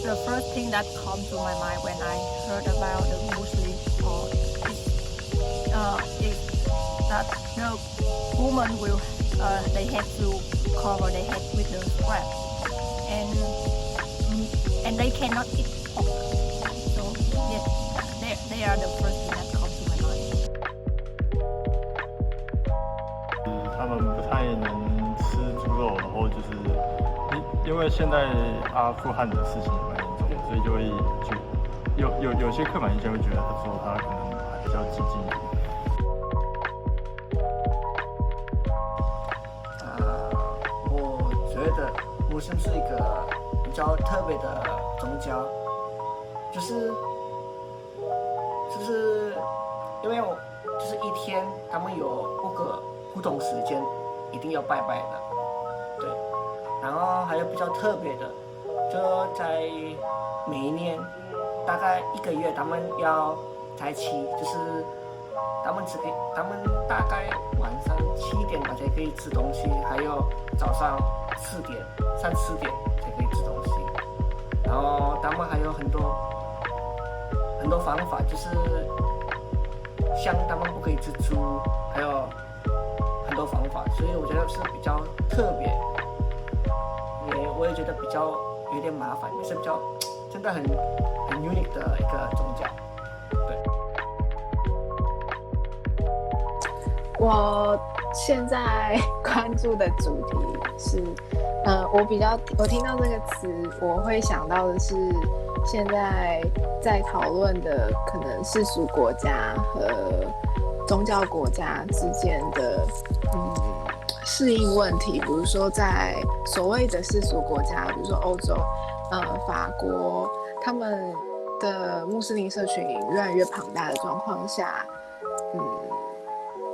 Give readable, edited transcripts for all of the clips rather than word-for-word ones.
the first thing that comes to my mind when I heard about the Muslim sport is that the women will they have to cover their head with the strap, and they cannot eat pork. So yes, they are the first thing that comes to my mind. 他们不太能吃猪肉，然后就是因为现在阿富汗的事情也蛮严重的，所以就会有些刻板印象会觉得说他可能还比较激进一点。我觉得穆斯林是一个比较特别的宗教，就是因为就是一天他们有5个不同时间一定要拜拜的，对。然后还有比较特别的，就在每一年大概1个月，他们要在一起，就是他们大概晚上7点才可以吃东西，还有早上3、4点才可以吃东西。然后他们还有很多方法，就是像他们不可以吃猪，还有很多方法，所以我觉得是比较特别。我也觉得比较有点麻烦，也是比较真的很 unique 的一个宗教。对。我现在关注的主题是，我听到这个词，我会想到的是现在在讨论的可能世俗国家和宗教国家之间的适应问题，比如说在所谓的世俗国家，比如说欧洲、法国，他们的穆斯林社群越来越庞大的状况下，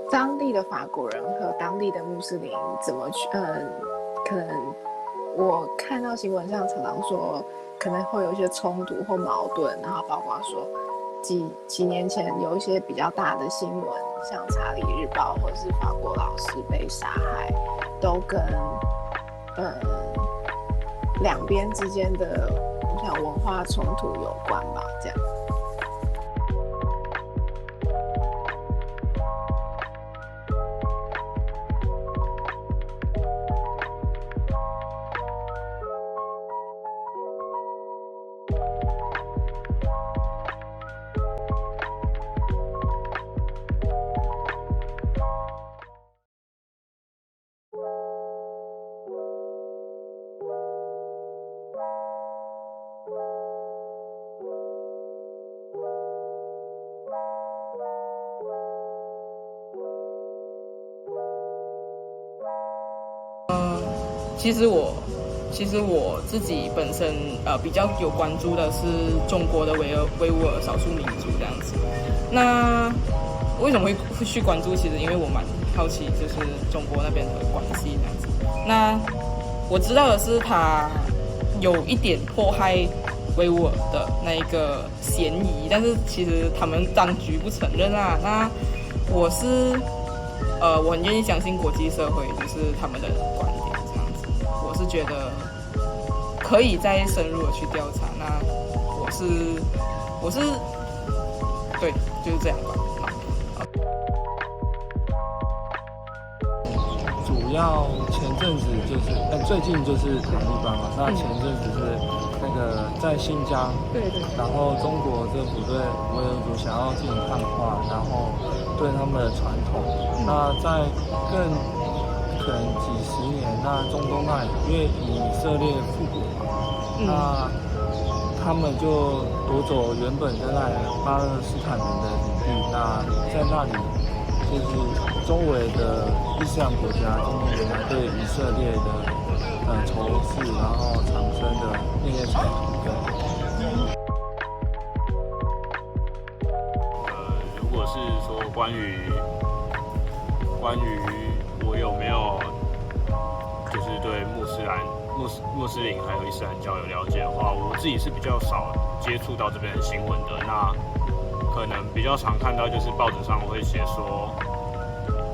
当地的法国人和当地的穆斯林怎么去，可能我看到新闻上常常说，可能会有一些冲突或矛盾，然后包括说几年前有一些比较大的新闻，像查理日报或者是法国老师被杀害，都跟两边之间的像文化冲突有关吧，这样。其实我自己本身比较有关注的是中国的维吾尔少数民族这样子。那为什么会去关注？其实因为我蛮好奇，就是中国那边的关系这样子。那我知道的是，他有一点迫害维吾尔的那一个嫌疑，但是其实他们当局不承认啊。那我很愿意相信国际社会就是他们的观点这样子。我是觉得可以再深入的去调查。那我是对，就是这样吧。主要前阵子就是最近就是塔利班嘛，那前阵子是那个在新疆，对，然后中国政府对维吾尔族想要进行汉化，然后对他们的传统，那在更可能几十年，那中东那里因为以色列复国嘛，那他们就夺走原本在那里巴勒斯坦人的领地，那在那里就是周围的伊斯兰国家中东国家对以色列的仇视，然后产生的那些冲突。如果是说关于我有没有就是对穆斯林还有伊斯兰教有了解的话，我自己是比较少接触到这边的新闻的。那可能比较常看到就是报纸上会写说，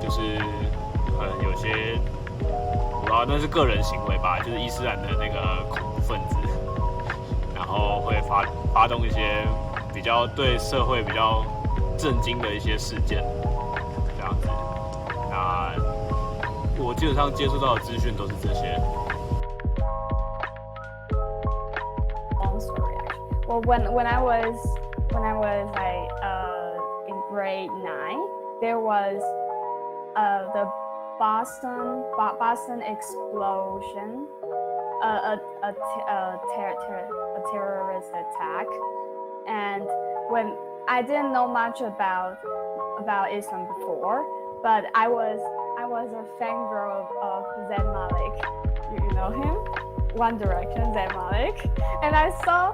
就是有些我不知道那是个人行为吧，就是伊斯兰的那个恐怖分子，然后后会发动一些比较对社会比较震惊的一些事件，这样子。那我基本上接触到的资讯都是这些。Long story actually. Well, when I was like in grade 9, there was the Boston explosion, a terrorist attack, and when I didn't know much about Islam before, but I was a fangirl of Zayn Malik. You know him? One Direction, Zayn Malik, and I saw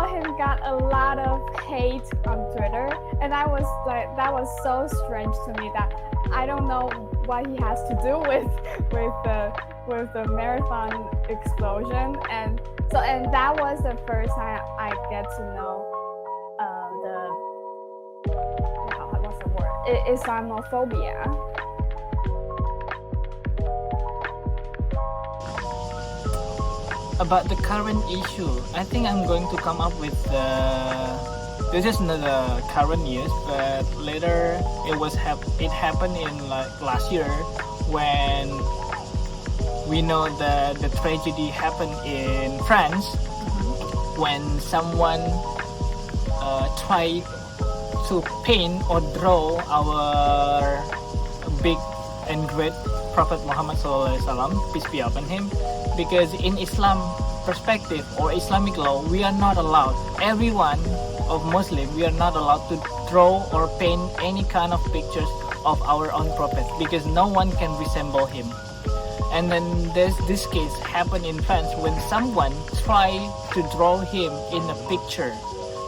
him got a lot of hate on Twitter, and I was like, that was so strange to me that I don't know what he has to do with the marathon explosion, and that was the first time I get to know what's the word? Islamophobia. About the current issue, I think I'm going to come up with this is not the current news, but later it happened in like last year when we know that the tragedy happened in France when someone tried to paint or draw our big and great Prophet Muhammad SAW, peace be upon him, because in Islam perspective or Islamic law, we are not allowed, everyone of Muslim, we are not allowed to draw or paint any kind of pictures of our own Prophet because no one can resemble him. And then there's this case happened in France when someone tried to draw him in a picture,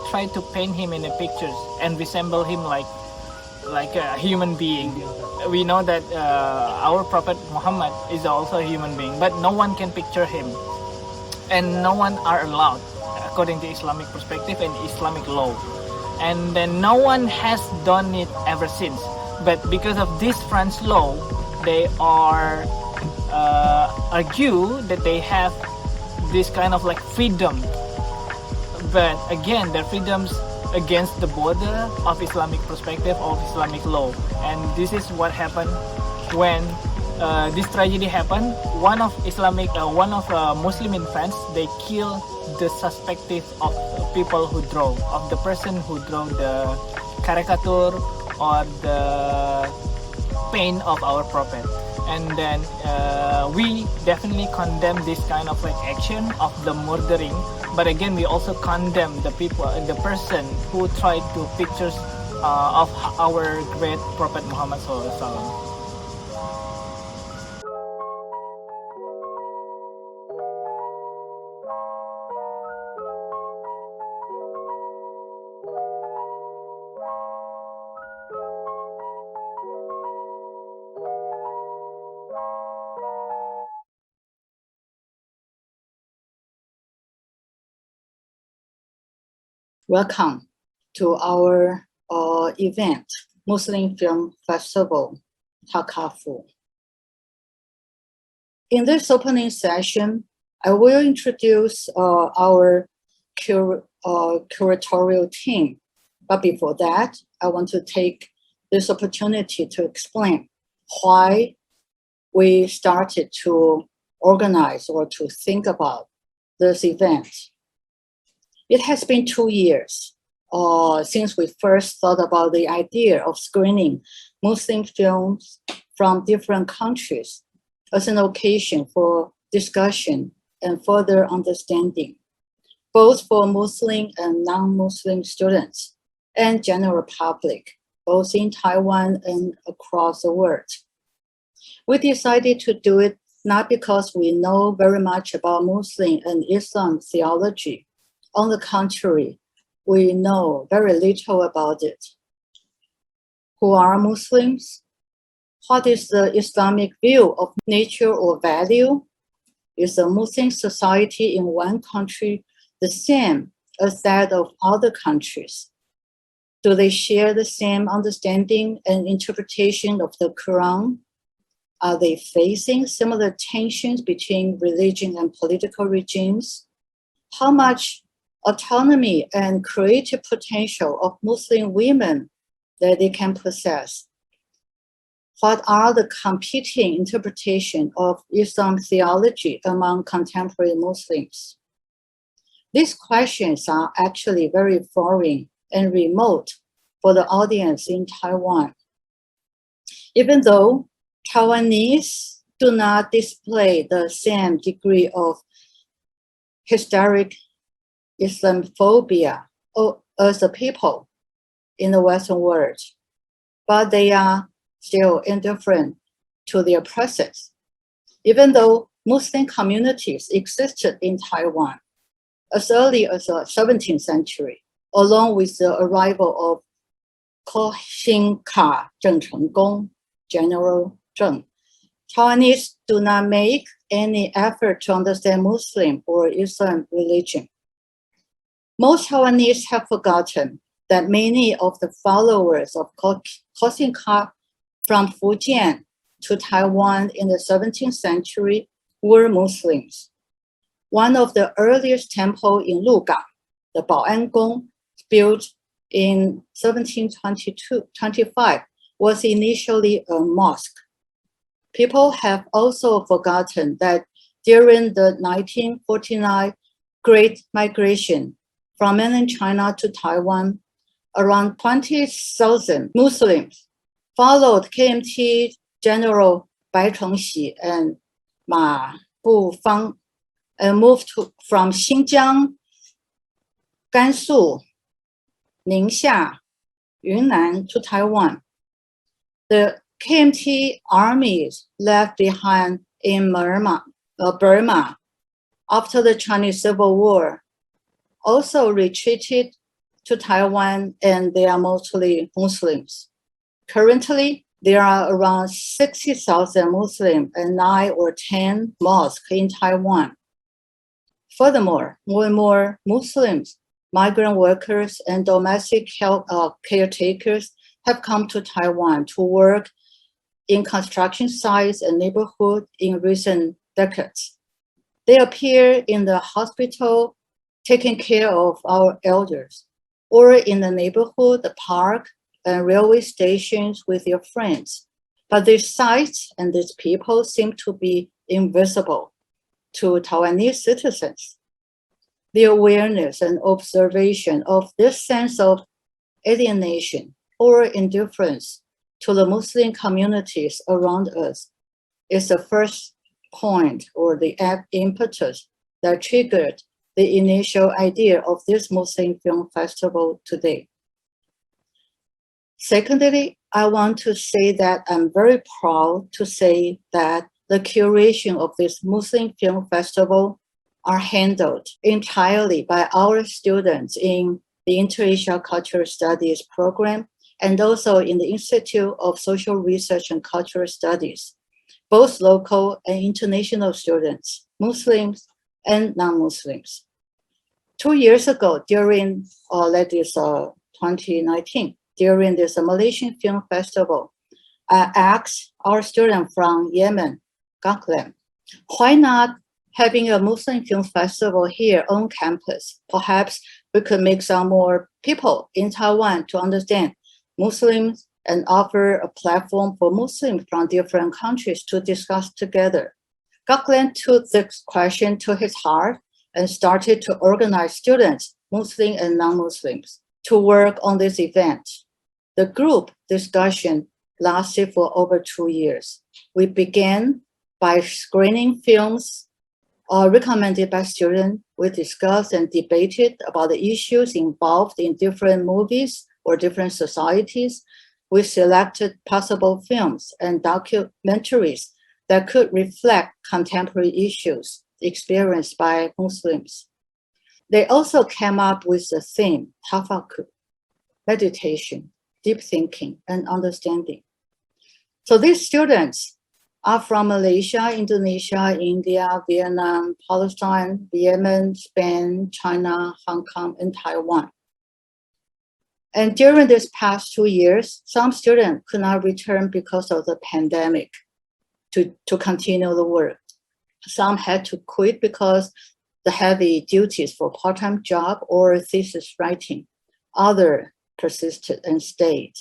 tried to paint him in a picture and resemble him like a human being. We know that our Prophet Muhammad is also a human being, but no one can picture him, and no one are allowed according to Islamic perspective and Islamic law. And then no one has done it ever since. But because of this French law, they are argue that they have this kind of like freedom. But again, their freedoms against the border of Islamic perspective of Islamic law. And this is what happened when this tragedy happened. One of Muslim in France, they kill the suspected of people who draw, of the person who draw the caricature or the paint of our prophet. And then we definitely condemn this kind of like action of the murdering. But again, we also condemn the person who tried to pictures of our great Prophet Muhammad SAW. Welcome to our event, Muslim Film Festival, Tafakkur. In this opening session, I will introduce our curatorial team. But before that, I want to take this opportunity to explain why we started to organize or to think about this event. It has been 2 years since we first thought about the idea of screening Muslim films from different countries as an occasion for discussion and further understanding, both for Muslim and non-Muslim students and general public, both in Taiwan and across the world. We decided to do it not because we know very much about Muslim and Islam theology. On the contrary, we know very little about it. Who are Muslims? What is the Islamic view of nature or value? Is a Muslim society in one country the same as that of other countries? Do they share the same understanding and interpretation of the Quran? Are they facing similar tensions between religion and political regimes? How much autonomy and creative potential of Muslim women that they can possess? What are the competing interpretations of Islam theology among contemporary Muslims? These questions are actually very foreign and remote for the audience in Taiwan. Even though Taiwanese do not display the same degree of hysteric Islamophobia as the people in the Western world, but they are still indifferent to their presence. Even though Muslim communities existed in Taiwan as early as the 17th century, along with the arrival of Koxinka Zheng Chenggong, General Zheng, Taiwanese do not make any effort to understand Muslim or Islam religion. Most Taiwanese have forgotten that many of the followers of Koxinka from Fujian to Taiwan in the 17th century were Muslims. One of the earliest temples in Lugang, the Baoan Gong, built in 1725, was initially a mosque. People have also forgotten that during the 1949 Great Migration from mainland China to Taiwan, around 20,000 Muslims followed KMT General Bai Chengxi and Ma Bufang and moved from Xinjiang, Gansu, Ningxia, Yunnan to Taiwan. The KMT armies left behind in Burma after the Chinese Civil War also retreated to Taiwan, and they are mostly Muslims. Currently, there are around 60,000 Muslims and 9 or 10 mosques in Taiwan. Furthermore, more and more Muslims, migrant workers, and domestic caretakers have come to Taiwan to work in construction sites and neighborhoods in recent decades. They appear in the hospital, taking care of our elders, or in the neighborhood, the park, and railway stations with their friends. But these sites and these people seem to be invisible to Taiwanese citizens. The awareness and observation of this sense of alienation or indifference to the Muslim communities around us is the first point or the impetus that triggered the initial idea of this Muslim Film Festival today. Secondly, I want to say that I'm very proud to say that the curation of this Muslim Film Festival are handled entirely by our students in the Inter-Asia Cultural Studies program and also in the Institute of Social Research and Cultural Studies, both local and international students, Muslims and non-Muslims. 2 years ago, during 2019, during this Malaysian Film Festival, I asked our student from Yemen, Gaklan, why not having a Muslim Film Festival here on campus? Perhaps we could make some more people in Taiwan to understand Muslims and offer a platform for Muslims from different countries to discuss together. Gaklan took this question to his heart and started to organize students, Muslim and non-Muslims, to work on this event. The group discussion lasted for over 2 years. We began by screening films recommended by students. We discussed and debated about the issues involved in different movies or different societies. We selected possible films and documentaries that could reflect contemporary issues experienced by Muslims. They also came up with the theme, Tafakkur, meditation, deep thinking, and understanding. So these students are from Malaysia, Indonesia, India, Vietnam, Palestine, Yemen, Spain, China, Hong Kong, and Taiwan. And during these past 2 years, some students could not return because of the pandemic to continue the work. Some had to quit because the heavy duties for part-time job or thesis writing. Others persisted and stayed.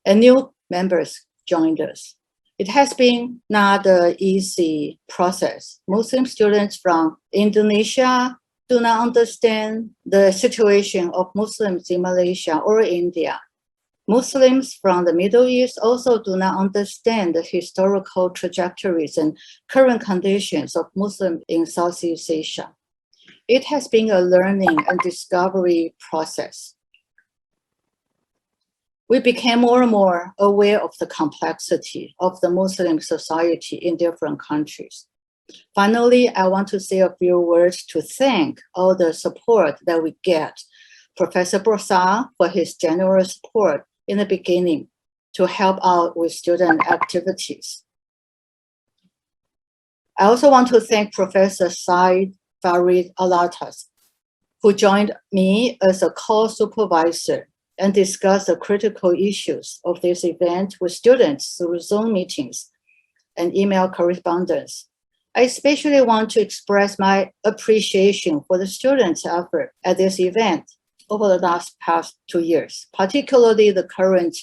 And new members joined us. It has been not an easy process. Muslim students from Indonesia do not understand the situation of Muslims in Malaysia or India. Muslims from the Middle East also do not understand the historical trajectories and current conditions of Muslims in Southeast Asia. It has been a learning and discovery process. We became more and more aware of the complexity of the Muslim society in different countries. Finally, I want to say a few words to thank all the support that we get. Professor Brossard for his generous support in the beginning to help out with student activities. I also want to thank Professor Said Farid Alatas, who joined me as a co-supervisor and discussed the critical issues of this event with students through Zoom meetings and email correspondence. I especially want to express my appreciation for the students' effort at this event over the past 2 years, particularly the current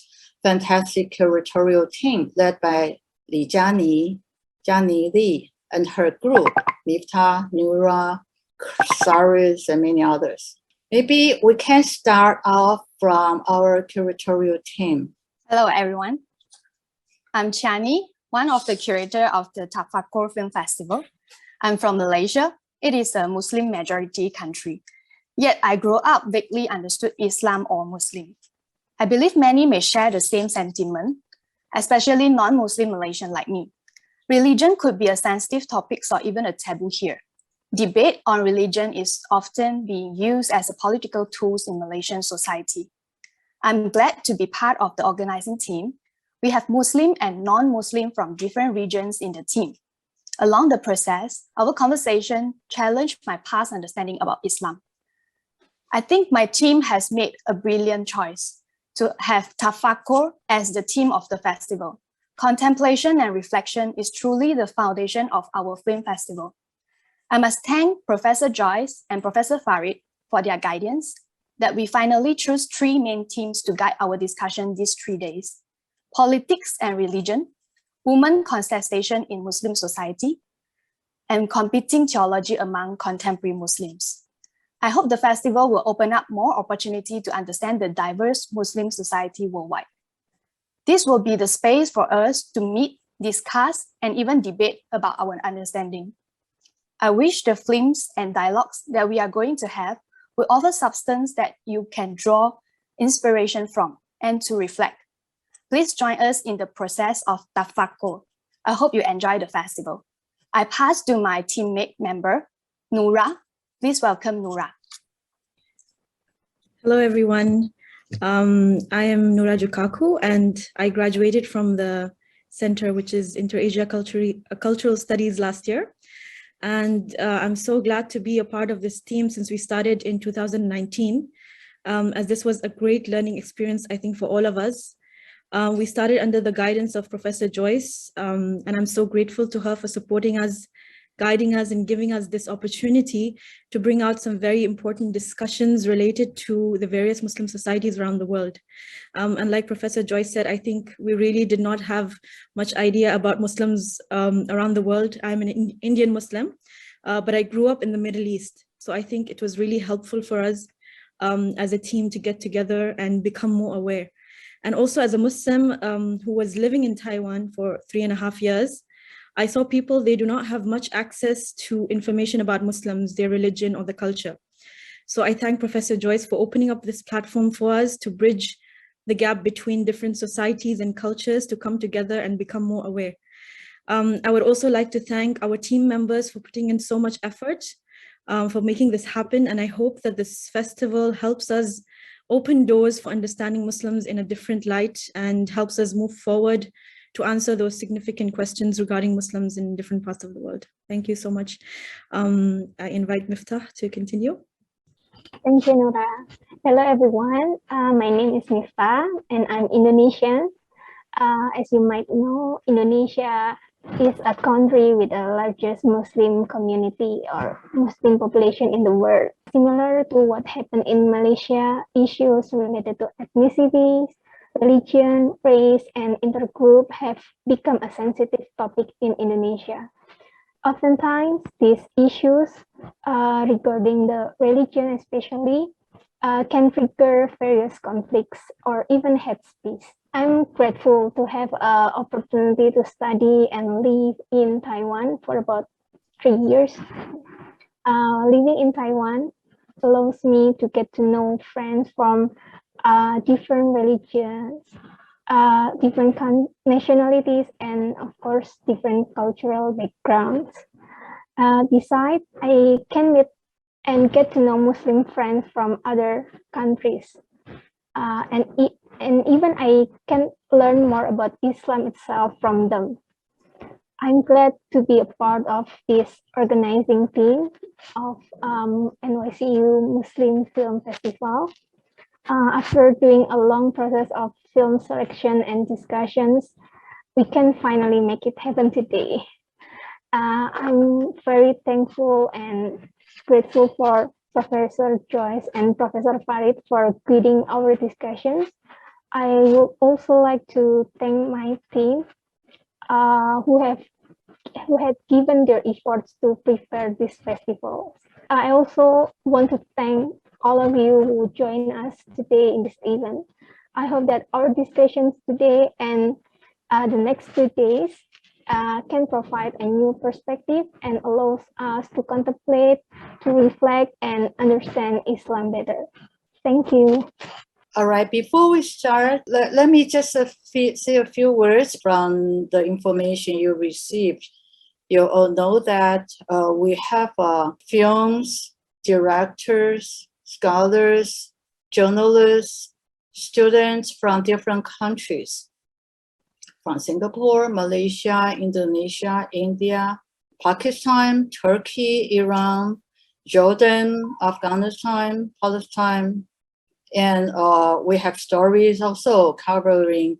fantastic curatorial team led by Jiani Li, and her group, Miftah, Noura, Saris, and many others. Maybe we can start off from our curatorial team. Hello, everyone. I'm Jiani, one of the curators of the Tafakkur Film Festival. I'm from Malaysia. It is a Muslim majority country. Yet I grew up vaguely understood Islam or Muslim. I believe many may share the same sentiment, especially non-Muslim Malaysian like me. Religion could be a sensitive topic or even a taboo here. Debate on religion is often being used as a political tool in Malaysian society. I'm glad to be part of the organizing team. We have Muslim and non-Muslim from different regions in the team. Along the process, our conversation challenged my past understanding about Islam. I think my team has made a brilliant choice to have Tafakkur as the theme of the festival. Contemplation and reflection is truly the foundation of our film festival. I must thank Professor Joyce and Professor Farid for their guidance that we finally chose 3 main themes to guide our discussion these 3 days: politics and religion, women contestation in Muslim society, and competing theology among contemporary Muslims. I hope the festival will open up more opportunity to understand the diverse Muslim society worldwide. This will be the space for us to meet, discuss, and even debate about our understanding. I wish the films and dialogues that we are going to have will offer substance that you can draw inspiration from and to reflect. Please join us in the process of Tafakkur. I hope you enjoy the festival. I pass to my teammate member, Noura. Please welcome Noura. Hello, everyone. I am Noura Jukaku, and I graduated from the center, which is Inter-Asia Cultural Studies last year. And I'm so glad to be a part of this team since we started in 2019, as this was a great learning experience, I think, for all of us. We started under the guidance of Professor Joyce, and I'm so grateful to her for supporting us, guiding us, and giving us this opportunity to bring out some very important discussions related to the various Muslim societies around the world. And like Professor Joyce said, I think we really did not have much idea about Muslims around the world. I'm an Indian Muslim, but I grew up in the Middle East. So I think it was really helpful for us as a team to get together and become more aware. And also as a Muslim who was living in Taiwan for 3.5 years, I saw people, they do not have much access to information about Muslims, their religion, or the culture. So I thank Professor Joyce for opening up this platform for us to bridge the gap between different societies and cultures to come together and become more aware. I would also like to thank our team members for putting in so much effort for making this happen. And I hope that this festival helps us open doors for understanding Muslims in a different light and helps us move forward to answer those significant questions regarding Muslims in different parts of the world. Thank you so much. I invite Miftah to continue. Thank you, Noura. Hello, everyone. My name is Miftah, and I'm Indonesian. As you might know, Indonesia is a country with the largest Muslim community or Muslim population in the world. Similar to what happened in Malaysia, issues related to ethnicity, religion, race, and intergroup have become a sensitive topic in Indonesia. Oftentimes, these issues regarding the religion especially can trigger various conflicts or even hate speech. I'm grateful to have an opportunity to study and live in Taiwan for about 3 years. Living in Taiwan allows me to get to know friends from different religions, different nationalities, and of course, different cultural backgrounds. Besides, I can meet and get to know Muslim friends from other countries. And even I can learn more about Islam itself from them. I'm glad to be a part of this organizing team of NYCU Muslim Film Festival. After doing a long process of film selection and discussions, we can finally make it happen today. I'm very thankful and grateful for Professor Joyce and Professor Farid for guiding our discussions. I would also like to thank my team who had given their efforts to prepare this festival. I also want to thank all of you who joined us today in this event. I hope that our discussions today and the next 2 days can provide a new perspective and allows us to contemplate, to reflect, and understand Islam better. Thank you. All right, before we start, let me just say a few words from the information you received. You all know that we have films, directors, scholars, journalists, students from different countries, from Singapore, Malaysia, Indonesia, India, Pakistan, Turkey, Iran, Jordan, Afghanistan, Palestine, and we have stories also covering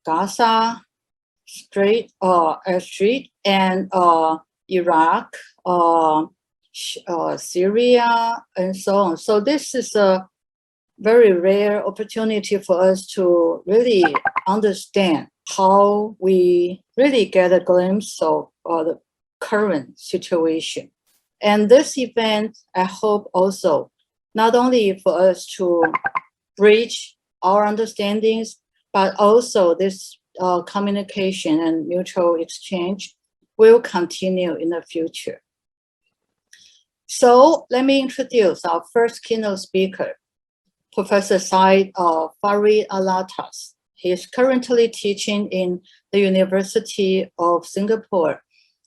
Gaza, Strait, and Iraq, Syria, and so on. So this is a very rare opportunity for us to really understand how we really get a glimpse of the current situation. And this event, I hope also, not only for us to bridge our understandings, but also this communication and mutual exchange will continue in the future. So let me introduce our first keynote speaker, Professor Said Farid Alatas. He is currently teaching in the University of Singapore.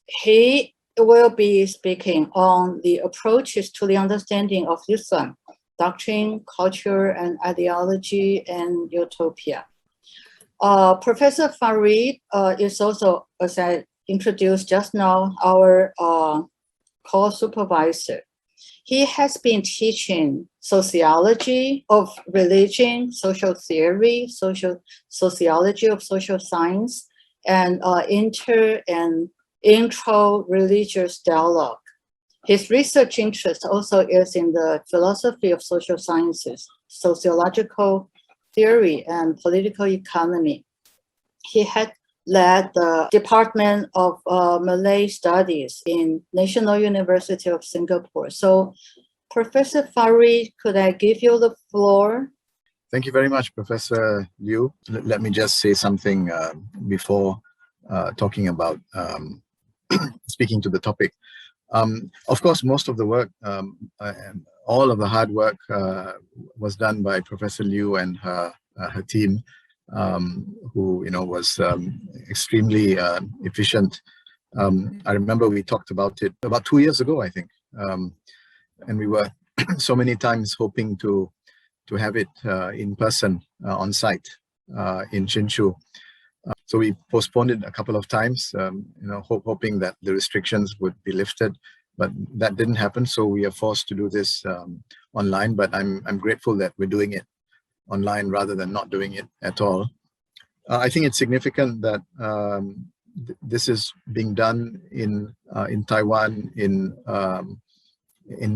He will be speaking on the approaches to the understanding of Islam, doctrine, culture, and ideology, and utopia. Professor Farid is also, as I introduced just now, our co-supervisor. He has been teaching sociology of religion, social theory, sociology of social science, and inter and intro-religious dialogue. His research interest also is in the philosophy of social sciences, sociological theory, and political economy. He had led the Department of Malay Studies in National University of Singapore. So, Professor Farid, could I give you the floor? Thank you very much, Professor Liu. Let me just say something before talking about speaking to the topic. Of course, most of the work, all of the hard work was done by Professor Liu and her team, who was extremely efficient. I remember we talked about it about 2 years ago, I think, and we were so many times hoping to have it in person on site in Hsinchu. So we postponed it a couple of times, hoping that the restrictions would be lifted, but that didn't happen. So we are forced to do this online. But I'm grateful that we're doing it online rather than not doing it at all. I think it's significant that this is being done in Taiwan, in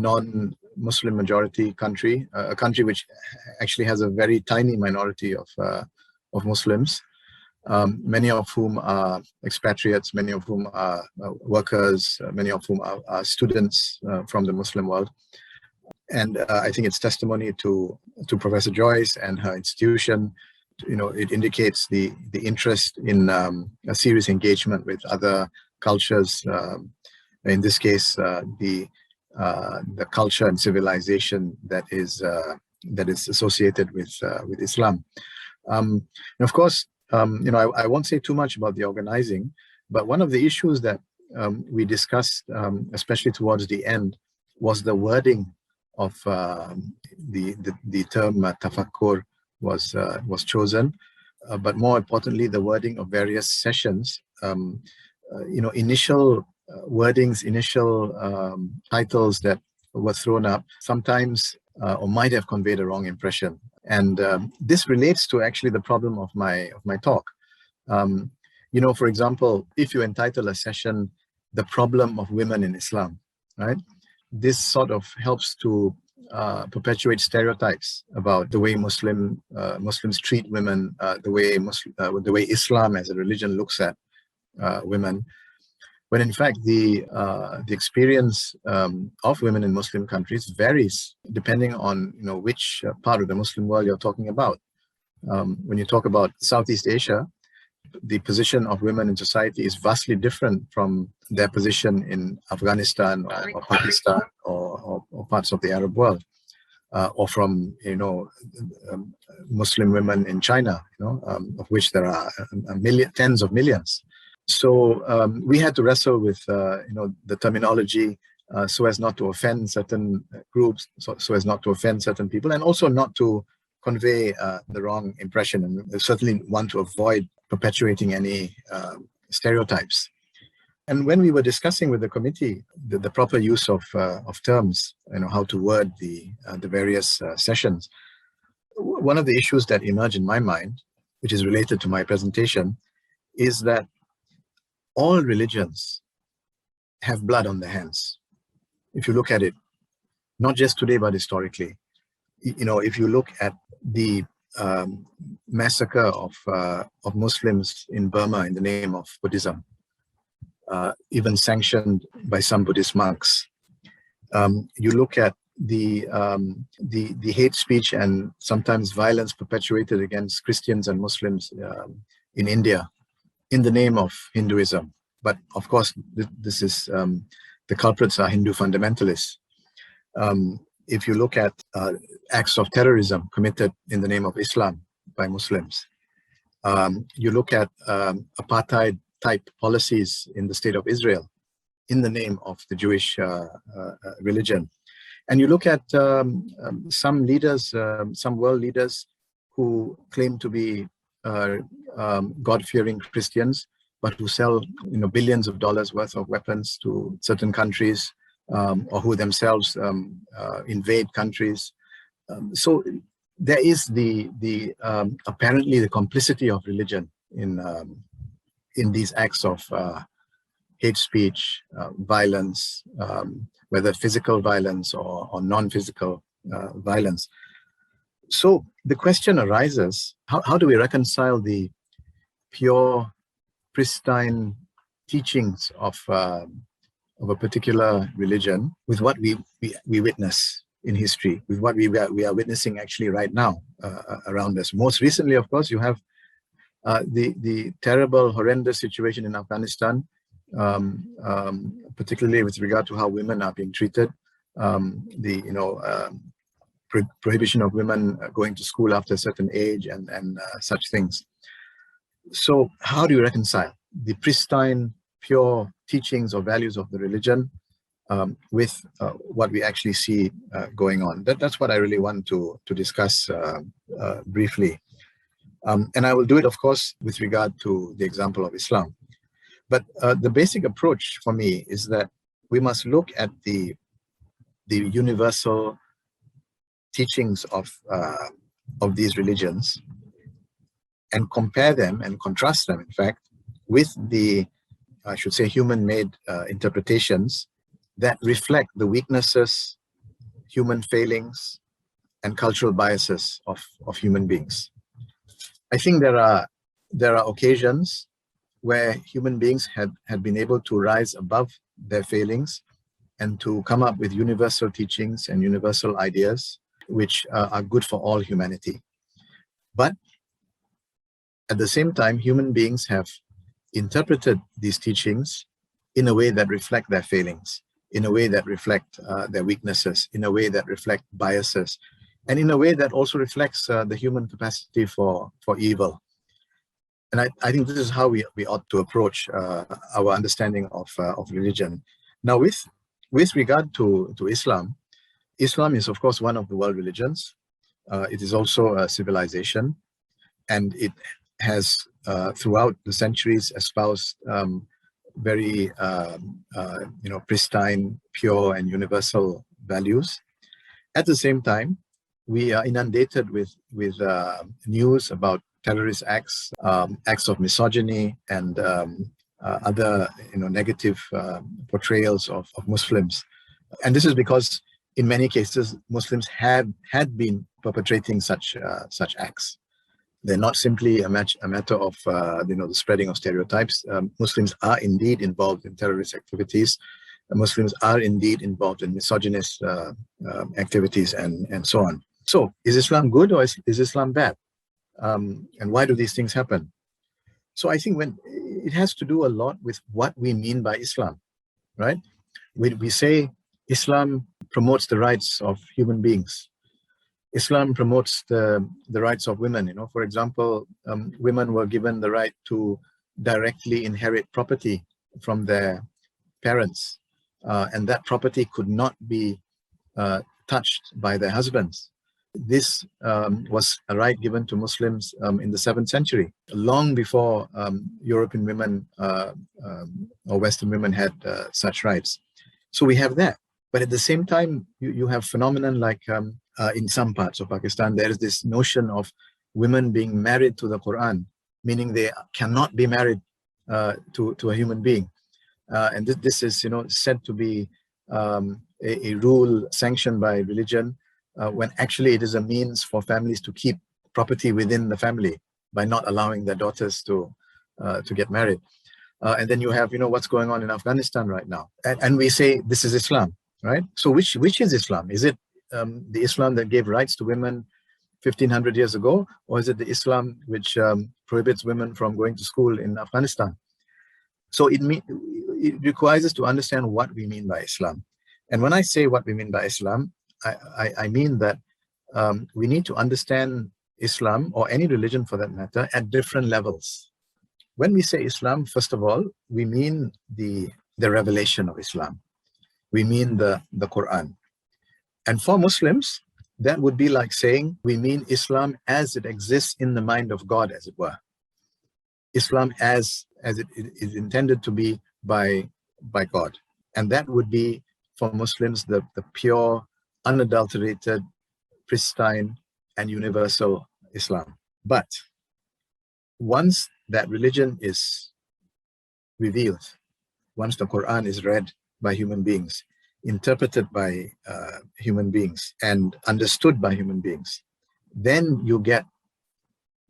non-Muslim majority country, a country which actually has a very tiny minority of Muslims, many of whom are expatriates, many of whom are workers, many of whom are students from the Muslim world. And I think it's testimony to Professor Joyce and her institution. You know, it indicates the interest in a serious engagement with other cultures. In this case, the culture and civilization that is associated with Islam. And of course, you know, I won't say too much about the organizing, but one of the issues that we discussed, especially towards the end, was the wording of the term Tafakkur was chosen, but more importantly, the wording of various sessions. You know, initial wordings, initial titles that were thrown up sometimes or might have conveyed a wrong impression. And this relates to actually the problem of my talk. You know, for example, if you entitle a session "The Problem of Women in Islam," right? This sort of helps to perpetuate stereotypes about the way Muslims treat women, the way Islam as a religion looks at women, when in fact the experience of women in Muslim countries varies depending on, you know, which part of the Muslim world you're talking about. When you talk about Southeast Asia, the position of women in society is vastly different from their position in Afghanistan or Pakistan or parts of the Arab world, or from, you know, Muslim women in China, you know, of which there are tens of millions. So we had to wrestle with, you know, the terminology so as not to offend certain groups, so as not to offend certain people, and also not to convey the wrong impression, and certainly want to avoid perpetuating any stereotypes. And when we were discussing with the committee the proper use of terms, you know, how to word the various sessions, one of the issues that emerged in my mind, which is related to my presentation, is that all religions have blood on their hands. If you look at it, not just today, but historically, you know, if you look at the massacre of Muslims in Burma in the name of Buddhism, even sanctioned by some Buddhist monks. You look at the hate speech and sometimes violence perpetuated against Christians and Muslims in India in the name of Hinduism. But of course, this is the culprits are Hindu fundamentalists. If you look at acts of terrorism committed in the name of Islam by Muslims, you look at apartheid-type policies in the state of Israel in the name of the Jewish religion, and you look at some leaders, some world leaders who claim to be God-fearing Christians, but who sell, you know, billions of dollars worth of weapons to certain countries, or who themselves invade countries. So there is the apparently the complicity of religion in these acts of hate speech, violence, whether physical violence or non-physical violence. So the question arises: how do we reconcile the pure, pristine teachings of a particular religion with what we witness in history, with what we are witnessing actually right now around us? Most recently, of course, you have the terrible, horrendous situation in Afghanistan, particularly with regard to how women are being treated, prohibition of women going to school after a certain age and such things. So how do you reconcile the pristine, pure teachings or values of the religion with what we actually see going on? That's what I really want to discuss briefly. And I will do it, of course, with regard to the example of Islam. But the basic approach for me is that we must look at the universal teachings of these religions and compare them and contrast them, in fact, with the, I should say, human-made interpretations that reflect the weaknesses, human failings, and cultural biases of human beings. I think there are occasions where human beings had been able to rise above their failings and to come up with universal teachings and universal ideas which are good for all humanity. But at the same time, human beings have interpreted these teachings in a way that reflect their failings, in a way that reflect their weaknesses, in a way that reflect biases, and in a way that also reflects the human capacity for evil. And I think this is how we ought to approach our understanding of religion. Now, with regard to Islam, Islam is, of course, one of the world religions. It is also a civilization, and it has, throughout the centuries, espoused very, pristine, pure, and universal values. At the same time, we are inundated with news about terrorist acts, acts of misogyny, and other negative portrayals of Muslims. And this is because in many cases Muslims had been perpetrating such acts. They're not simply a matter of the spreading of stereotypes. Muslims are indeed involved in terrorist activities. Muslims are indeed involved in misogynist activities and so on. So is Islam good or is Islam bad? And why do these things happen? So I think when it has to do a lot with what we mean by Islam, right? We say Islam promotes the rights of human beings. Islam promotes the rights of women. For example, women were given the right to directly inherit property from their parents, and that property could not be touched by their husbands. This was a right given to Muslims in the 7th century, long before European women or Western women had such rights. So we have that. But at the same time, you have phenomenon like in some parts of Pakistan, there is this notion of women being married to the Quran, meaning they cannot be married to a human being. And this is said to be a rule sanctioned by religion, when actually it is a means for families to keep property within the family by not allowing their daughters to get married. And then you have what's going on in Afghanistan right now, and we say this is Islam, right? So which is Islam? Is it the Islam that gave rights to women 1500 years ago, or is it the Islam which prohibits women from going to school in Afghanistan? So it requires us to understand what we mean by Islam. And when I say what we mean by Islam, I mean that we need to understand Islam, or any religion for that matter, at different levels. When we say Islam, first of all, we mean the revelation of Islam. We mean the Quran. And for Muslims, that would be like saying we mean Islam as it exists in the mind of God, as it were. Islam as it is intended to be by God. And that would be, for Muslims, the pure, unadulterated, pristine, and universal Islam. But once that religion is revealed, once the Quran is read by human beings, interpreted by human beings, and understood by human beings, then you get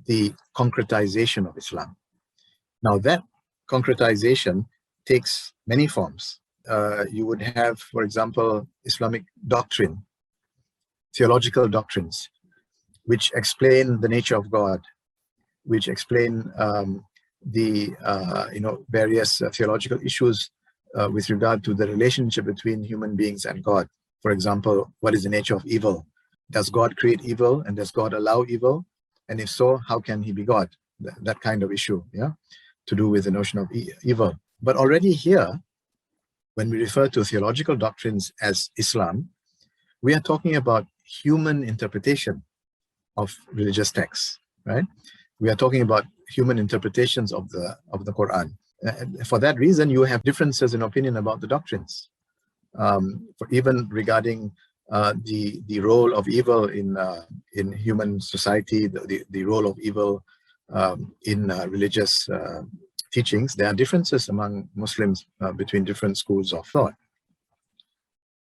the concretization of Islam. Now that concretization takes many forms. You would have, for example, Islamic doctrine, theological doctrines, which explain the nature of God, which explain the various theological issues with regard to the relationship between human beings and God. For example, what is the nature of evil? Does God create evil, and does God allow evil? And if so, how can he be God? That kind of issue, yeah, to do with the notion of evil. But already here, when we refer to theological doctrines as Islam, we are talking about human interpretation of religious texts, right? We are talking about human interpretations of the Quran. For that reason, you have differences in opinion about the doctrines, even regarding the role of evil in human society, the role of evil in religious teachings, there are differences among Muslims between different schools of thought.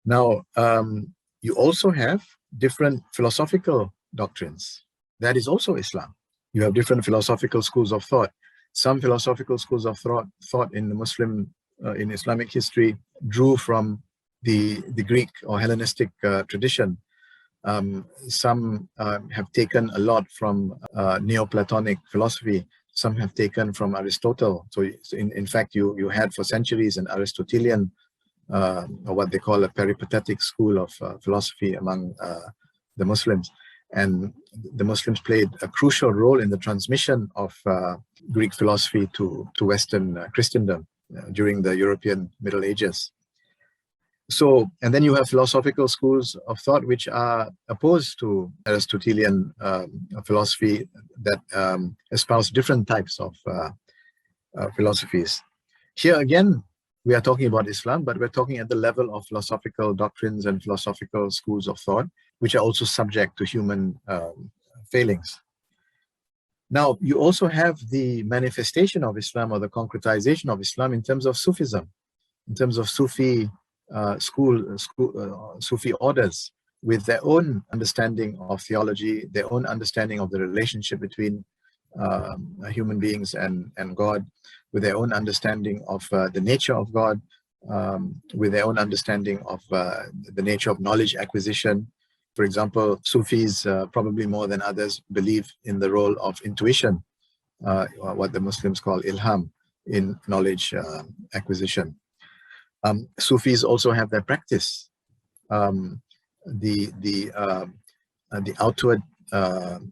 Now, you also have different philosophical doctrines. That is also Islam. You have different philosophical schools of thought. Some philosophical schools of thought in the in Islamic history drew from the Greek or Hellenistic tradition. Some have taken a lot from Neoplatonic philosophy. Some have taken from Aristotle. So in fact, you had for centuries an Aristotelian, or what they call a peripatetic school of philosophy among the Muslims. And the Muslims played a crucial role in the transmission of Greek philosophy to Western Christendom during the European Middle Ages. So, and then you have philosophical schools of thought which are opposed to Aristotelian philosophy that espouse different types of philosophies. Here again, we are talking about Islam, but we're talking at the level of philosophical doctrines and philosophical schools of thought, which are also subject to human failings. Now, you also have the manifestation of Islam or the concretization of Islam in terms of Sufism, in terms of Sufi Sufi orders with their own understanding of theology, their own understanding of the relationship between human beings and God, with their own understanding of the nature of God, with their own understanding of the nature of knowledge acquisition. For example, Sufis, probably more than others, believe in the role of intuition, what the Muslims call ilham, in knowledge acquisition. Sufis also have their practice, the outward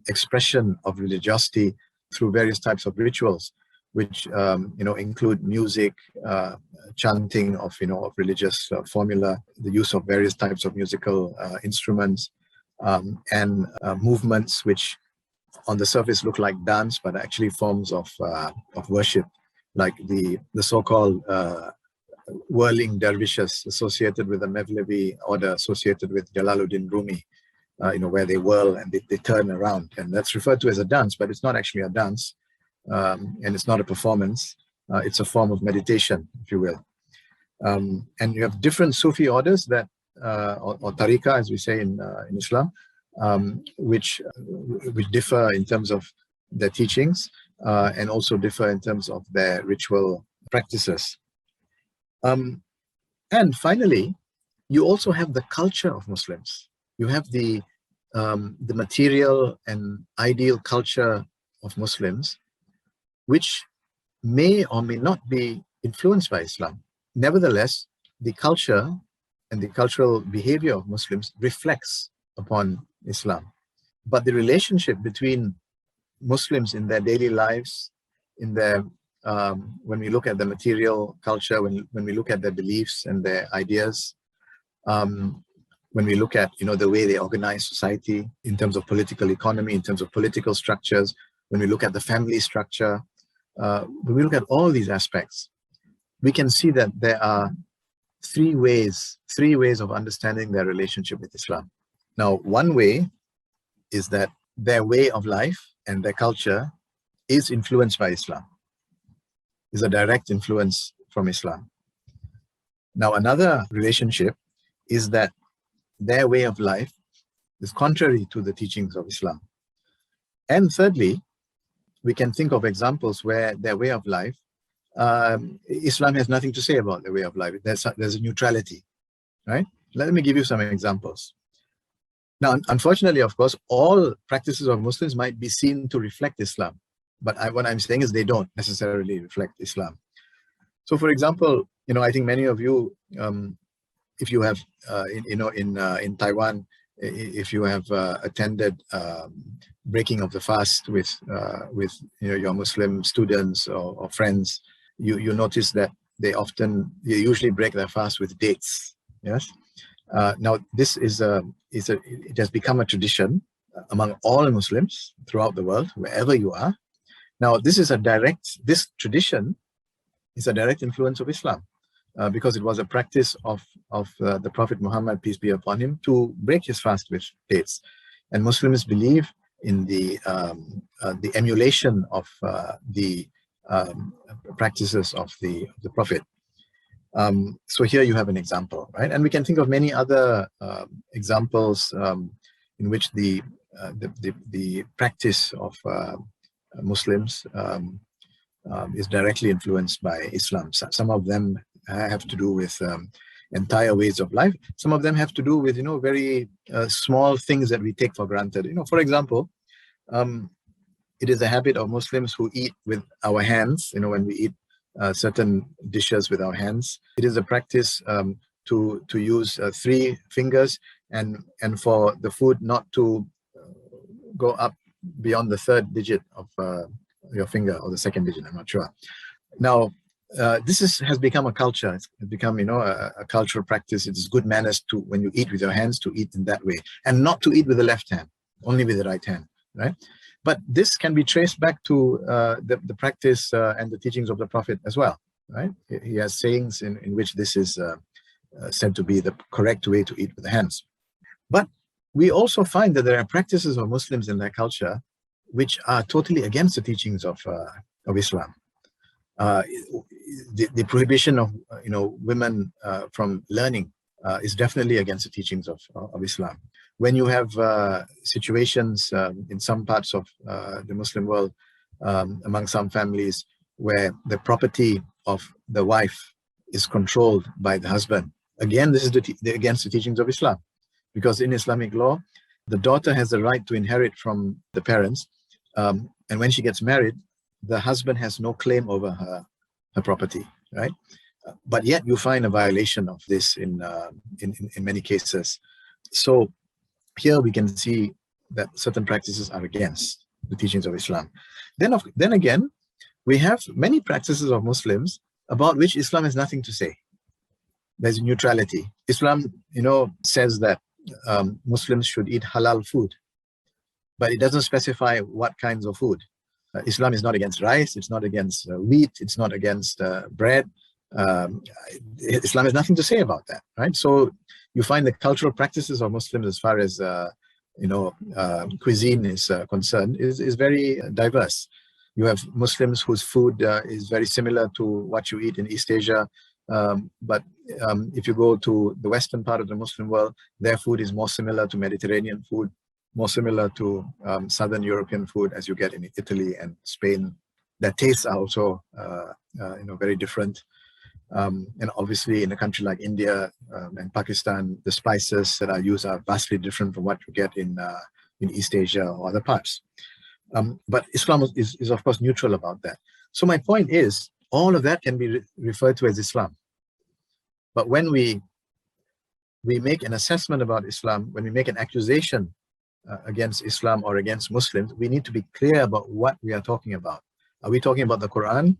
expression of religiosity through various types of rituals, which include music, chanting of of religious formula, the use of various types of musical instruments, and movements which on the surface look like dance, but actually forms of worship, like the so-called whirling dervishes associated with the Mevlevi order, associated with Jalaluddin Rumi, where they whirl and they turn around, and that's referred to as a dance, but it's not actually a dance. And it's not a performance, it's a form of meditation, if you will. And you have different Sufi orders that, or tariqa, as we say in Islam, which differ in terms of their teachings and also differ in terms of their ritual practices. And finally, you also have the culture of Muslims. You have the material and ideal culture of Muslims, which may or may not be influenced by Islam. Nevertheless, the culture and the cultural behavior of Muslims reflects upon Islam. But the relationship between Muslims in their daily lives, in their when we look at the material culture, when we look at their beliefs and their ideas, when we look at the way they organize society in terms of political economy, in terms of political structures, when we look at the family structure, when we look at all these aspects, we can see that there are three ways of understanding their relationship with Islam. Now, one way is that their way of life and their culture is influenced by Islam, is a direct influence from Islam. Now, another relationship is that their way of life is contrary to the teachings of Islam. And thirdly, we can think of examples where their way of life, Islam has nothing to say about their way of life. There's a neutrality, right? Let me give you some examples. Now, unfortunately, of course, all practices of Muslims might be seen to reflect Islam, but what I'm saying is they don't necessarily reflect Islam. So, for example, I think many of you, if you have, in Taiwan, if you have attended breaking of the fast with your Muslim students or friends, you notice that they usually break their fast with dates. Yes. Now this it has become a tradition among all Muslims throughout the world, wherever you are. Now this tradition is a direct influence of Islam. Because it was a practice of the Prophet Muhammad, peace be upon him, to break his fast with dates. And Muslims believe in the emulation of the practices of the Prophet. So here you have an example, right? And we can think of many other examples in which the practice of Muslims is directly influenced by Islam. Some of them have to do with entire ways of life. Some of them have to do with, very small things that we take for granted. For example, it is a habit of Muslims who eat with our hands. When we eat certain dishes with our hands, it is a practice to use 3 fingers and for the food not to go up beyond the 3rd digit of your finger, or the 2nd digit, I'm not sure. Now, this has become a culture. It's become, a cultural practice. It's good manners to, when you eat with your hands, to eat in that way, and not to eat with the left hand, only with the right hand, right? But this can be traced back to the practice and the teachings of the Prophet as well, right? He has sayings in which this is said to be the correct way to eat with the hands. But we also find that there are practices of Muslims in their culture which are totally against the teachings of Islam. The prohibition of women from learning is definitely against the teachings of Islam. When you have situations in some parts of the Muslim world, among some families, where the property of the wife is controlled by the husband, again, this is against the teachings of Islam, because in Islamic law, the daughter has the right to inherit from the parents, and when she gets married, the husband has no claim over her property, right? But yet you find a violation of this in many cases. So here we can see that certain practices are against the teachings of Islam. Then again, we have many practices of Muslims about which Islam has nothing to say. There's neutrality. Islam, says that Muslims should eat halal food, but it doesn't specify what kinds of food. Islam is not against rice, it's not against wheat, it's not against bread. Islam has nothing to say about that, right? So you find the cultural practices of Muslims as far as cuisine is concerned is very diverse. You have Muslims whose food is very similar to what you eat in East Asia, but if you go to the western part of the Muslim world, their food is more similar to Mediterranean food, more similar to Southern European food as you get in Italy and Spain. Their tastes are also very different. And obviously in a country like India and Pakistan, the spices that are used are vastly different from what you get in East Asia or other parts. But Islam is of course neutral about that. So my point is, all of that can be referred to as Islam. But when we make an assessment about Islam, when we make an accusation against Islam or against Muslims, we need to be clear about what we are talking about. Are we talking about the Quran?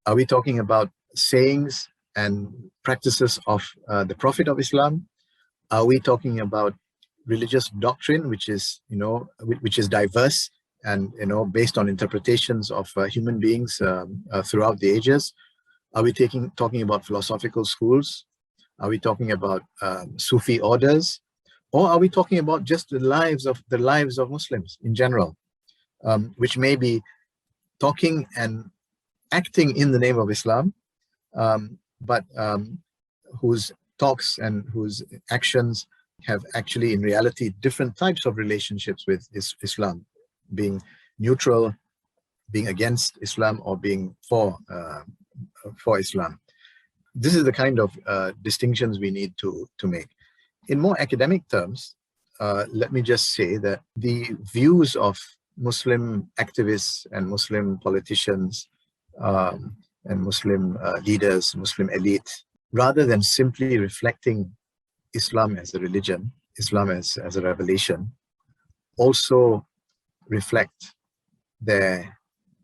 Are we talking about sayings and practices of the Prophet of Islam? Are we talking about religious doctrine, which is diverse and based on interpretations of human beings throughout the ages? Are we talking about philosophical schools? Are we talking about Sufi orders? Or are we talking about just the lives of Muslims in general, which may be talking and acting in the name of Islam, but whose talks and whose actions have actually in reality different types of relationships with Islam, being neutral, being against Islam, or being for Islam. This is the kind of distinctions we need to make. In more academic terms, let me just say that the views of Muslim activists and Muslim politicians and Muslim leaders, Muslim elite, rather than simply reflecting Islam as a religion, Islam as a revelation, also reflect their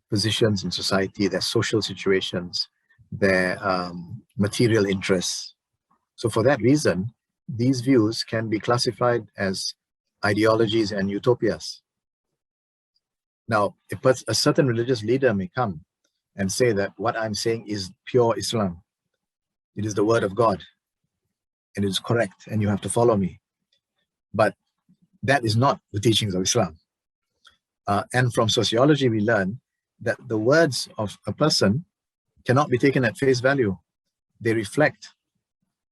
positions in society, their social situations, their material interests. So for that reason, these views can be classified as ideologies and utopias. Now, a certain religious leader may come and say that what I'm saying is pure Islam. It is the word of God, and it is correct, and you have to follow me. But that is not the teachings of Islam. And from sociology, we learn that the words of a person cannot be taken at face value. They reflect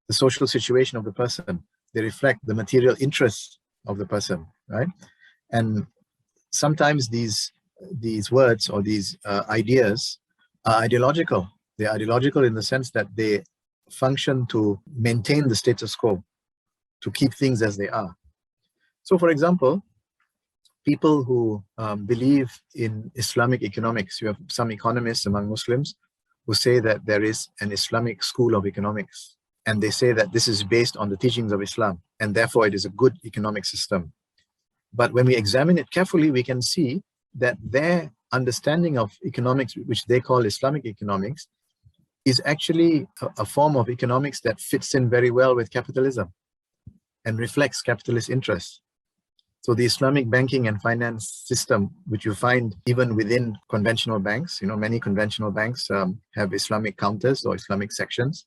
the social situation of the person. They reflect the material interests of the person, right? And sometimes these words or these ideas are ideological. They're ideological in the sense that they function to maintain the status quo, to keep things as they are. So, for example, people who believe in Islamic economics, you have some economists among Muslims who say that there is an Islamic school of economics, and they say that this is based on the teachings of Islam, and therefore it is a good economic system. But when we examine it carefully, we can see that their understanding of economics, which they call Islamic economics, is actually a form of economics that fits in very well with capitalism and reflects capitalist interests. So the Islamic banking and finance system, which you find even within conventional banks, many conventional banks have Islamic counters or Islamic sections.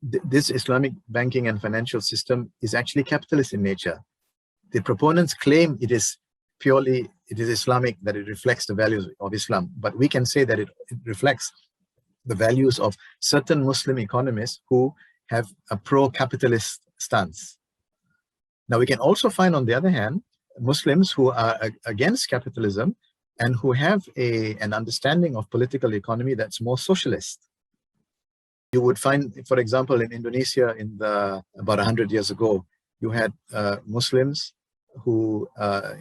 This Islamic banking and financial system is actually capitalist in nature. The proponents claim it is Islamic, that it reflects the values of Islam, but we can say that it reflects the values of certain Muslim economists who have a pro-capitalist stance. Now, we can also find, on the other hand, Muslims who are against capitalism and who have an understanding of political economy that's more socialist. You would find, for example, in Indonesia about 100 years ago, you had Muslims who,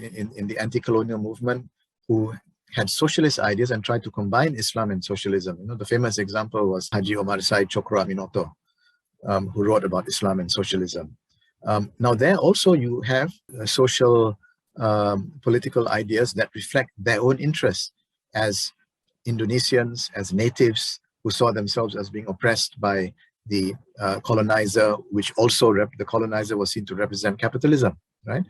in the anti-colonial movement, who had socialist ideas and tried to combine Islam and socialism. The famous example was Haji Omar Said Chokro Aminoto, who wrote about Islam and socialism. Now there also you have social political ideas that reflect their own interests as Indonesians, as natives who saw themselves as being oppressed by the colonizer, which also the colonizer was seen to represent capitalism, right?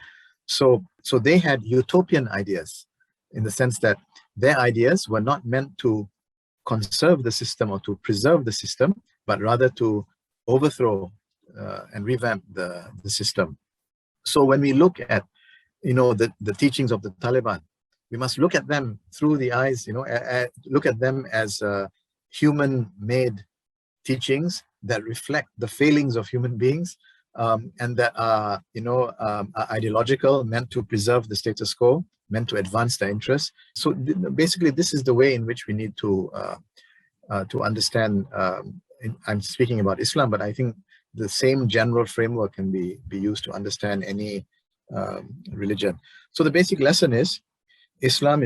So they had utopian ideas, in the sense that their ideas were not meant to conserve the system or to preserve the system, but rather to overthrow and revamp the system. So when we look at, the teachings of the Taliban, we must look at them through the eyes, look at them as human-made teachings that reflect the failings of human beings, and that are, are ideological, meant to preserve the status quo, meant to advance their interests. So basically, this is the way in which we need to understand. I'm speaking about Islam, but I think the same general framework can be used to understand any religion. So the basic lesson is, Islam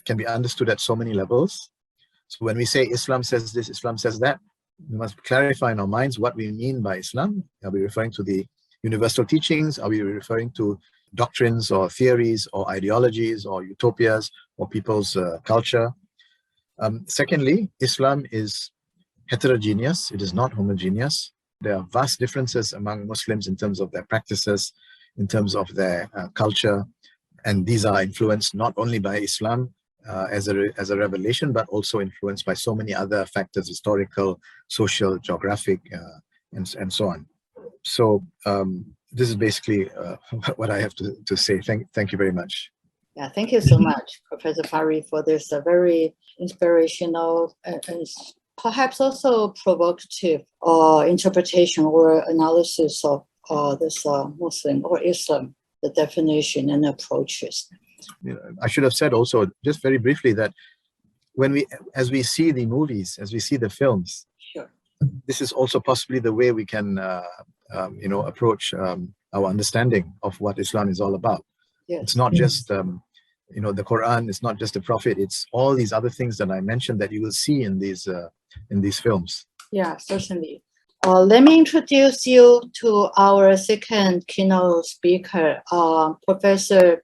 can be understood at so many levels. So when we say Islam says this, Islam says that, we must clarify in our minds what we mean by Islam. Are we referring to the universal teachings? Are we referring to doctrines or theories or ideologies or utopias or people's culture? Secondly, Islam is heterogeneous. It is not homogeneous. There are vast differences among Muslims in terms of their practices, in terms of their culture, and these are influenced not only by Islam as a revelation, but also influenced by so many other factors: historical, social, geographic, and so on. So this is basically what I have to say. Thank you very much. Yeah, thank you so much, Professor Fari, for this very inspirational and perhaps also provocative interpretation or analysis of this Muslim or Islam, the definition and approaches. I should have said also, just very briefly, that as we see the movies, as we see the films, sure, this is also possibly the way we can, approach our understanding of what Islam is all about. Yes. It's not just, the Quran. It's not just the Prophet. It's all these other things that I mentioned that you will see in these films. Yeah, certainly. Let me introduce you to our second keynote speaker, Professor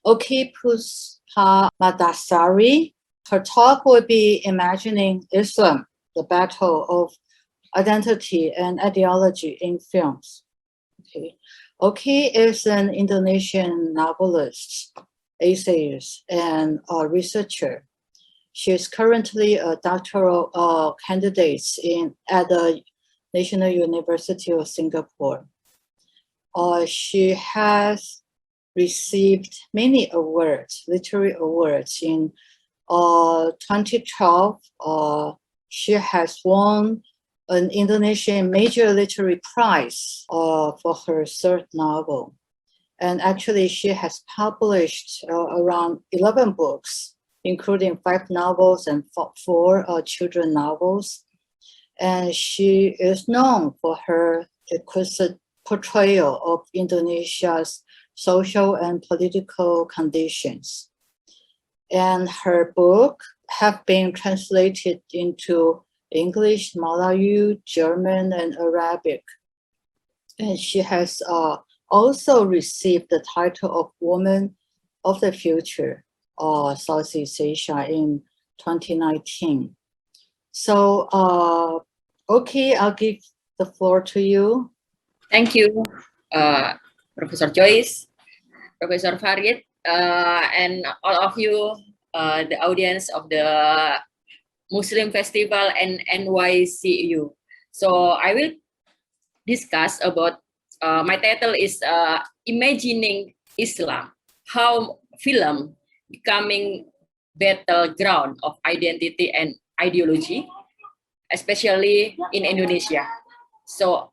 Oki Pushpamadasari. Her talk will be Imagining Islam, the Battle of Identity and Ideology in Films. Okay. Oki is an Indonesian novelist, essayist, and researcher. She is currently a doctoral candidate at the National University of Singapore. She has received many awards, literary awards in 2012, she has won an Indonesian major literary prize for her third novel. And actually, she has published around 11 books, including 5 novels and 4 children novels. And she is known for her exquisite portrayal of Indonesia's social and political conditions. And her book have been translated into English, Malayu, German, and Arabic. And she has also received the title of Woman of the Future, Southeast Asia in 2019. So, okay, I'll give the floor to you. Thank you, Professor Joyce, Professor Farid, and all of you, the audience of the Muslim Festival and NYCU. So I will discuss about, my title is Imagining Islam, how film becoming battleground of identity and ideology, especially in Indonesia. So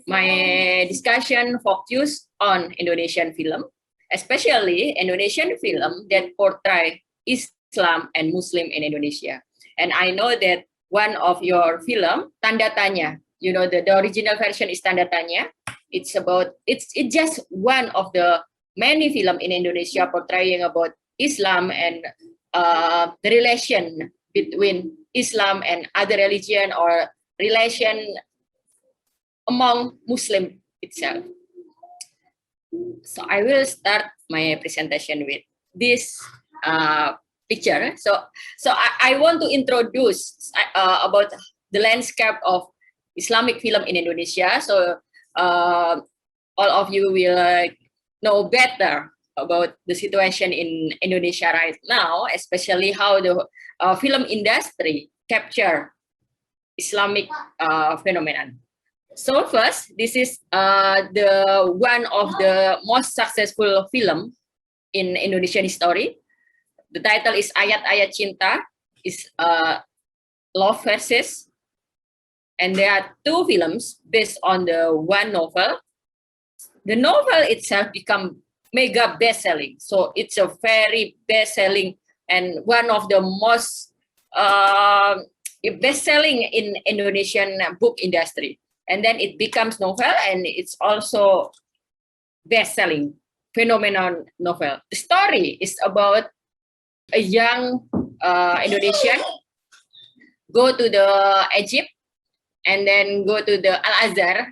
my discussion focus on Indonesian film, especially Indonesian film that portray Islam and Muslim in Indonesia. And I know that one of your film, Tanda Tanya, you know, the original version is Tanda Tanya. It's just one of the many film in Indonesia portraying about Islam and the relation between Islam and other religion, or relation among Muslim itself. So I will start my presentation with this picture. So I want to introduce about the landscape of Islamic film in Indonesia. So all of you will know better about the situation in Indonesia right now, especially how the film industry capture Islamic phenomenon. So first, this is the one of the most successful film in Indonesian history. The title is Ayat-Ayat Cinta, is Love Verses. And there are 2 films based on the one novel. The novel itself become mega best-selling. So it's a very best-selling and one of the most best-selling in Indonesian book industry. And then it becomes novel, and it's also best-selling phenomenon novel. The story is about a young Indonesian go to the Egypt and then go to the Al-Azhar,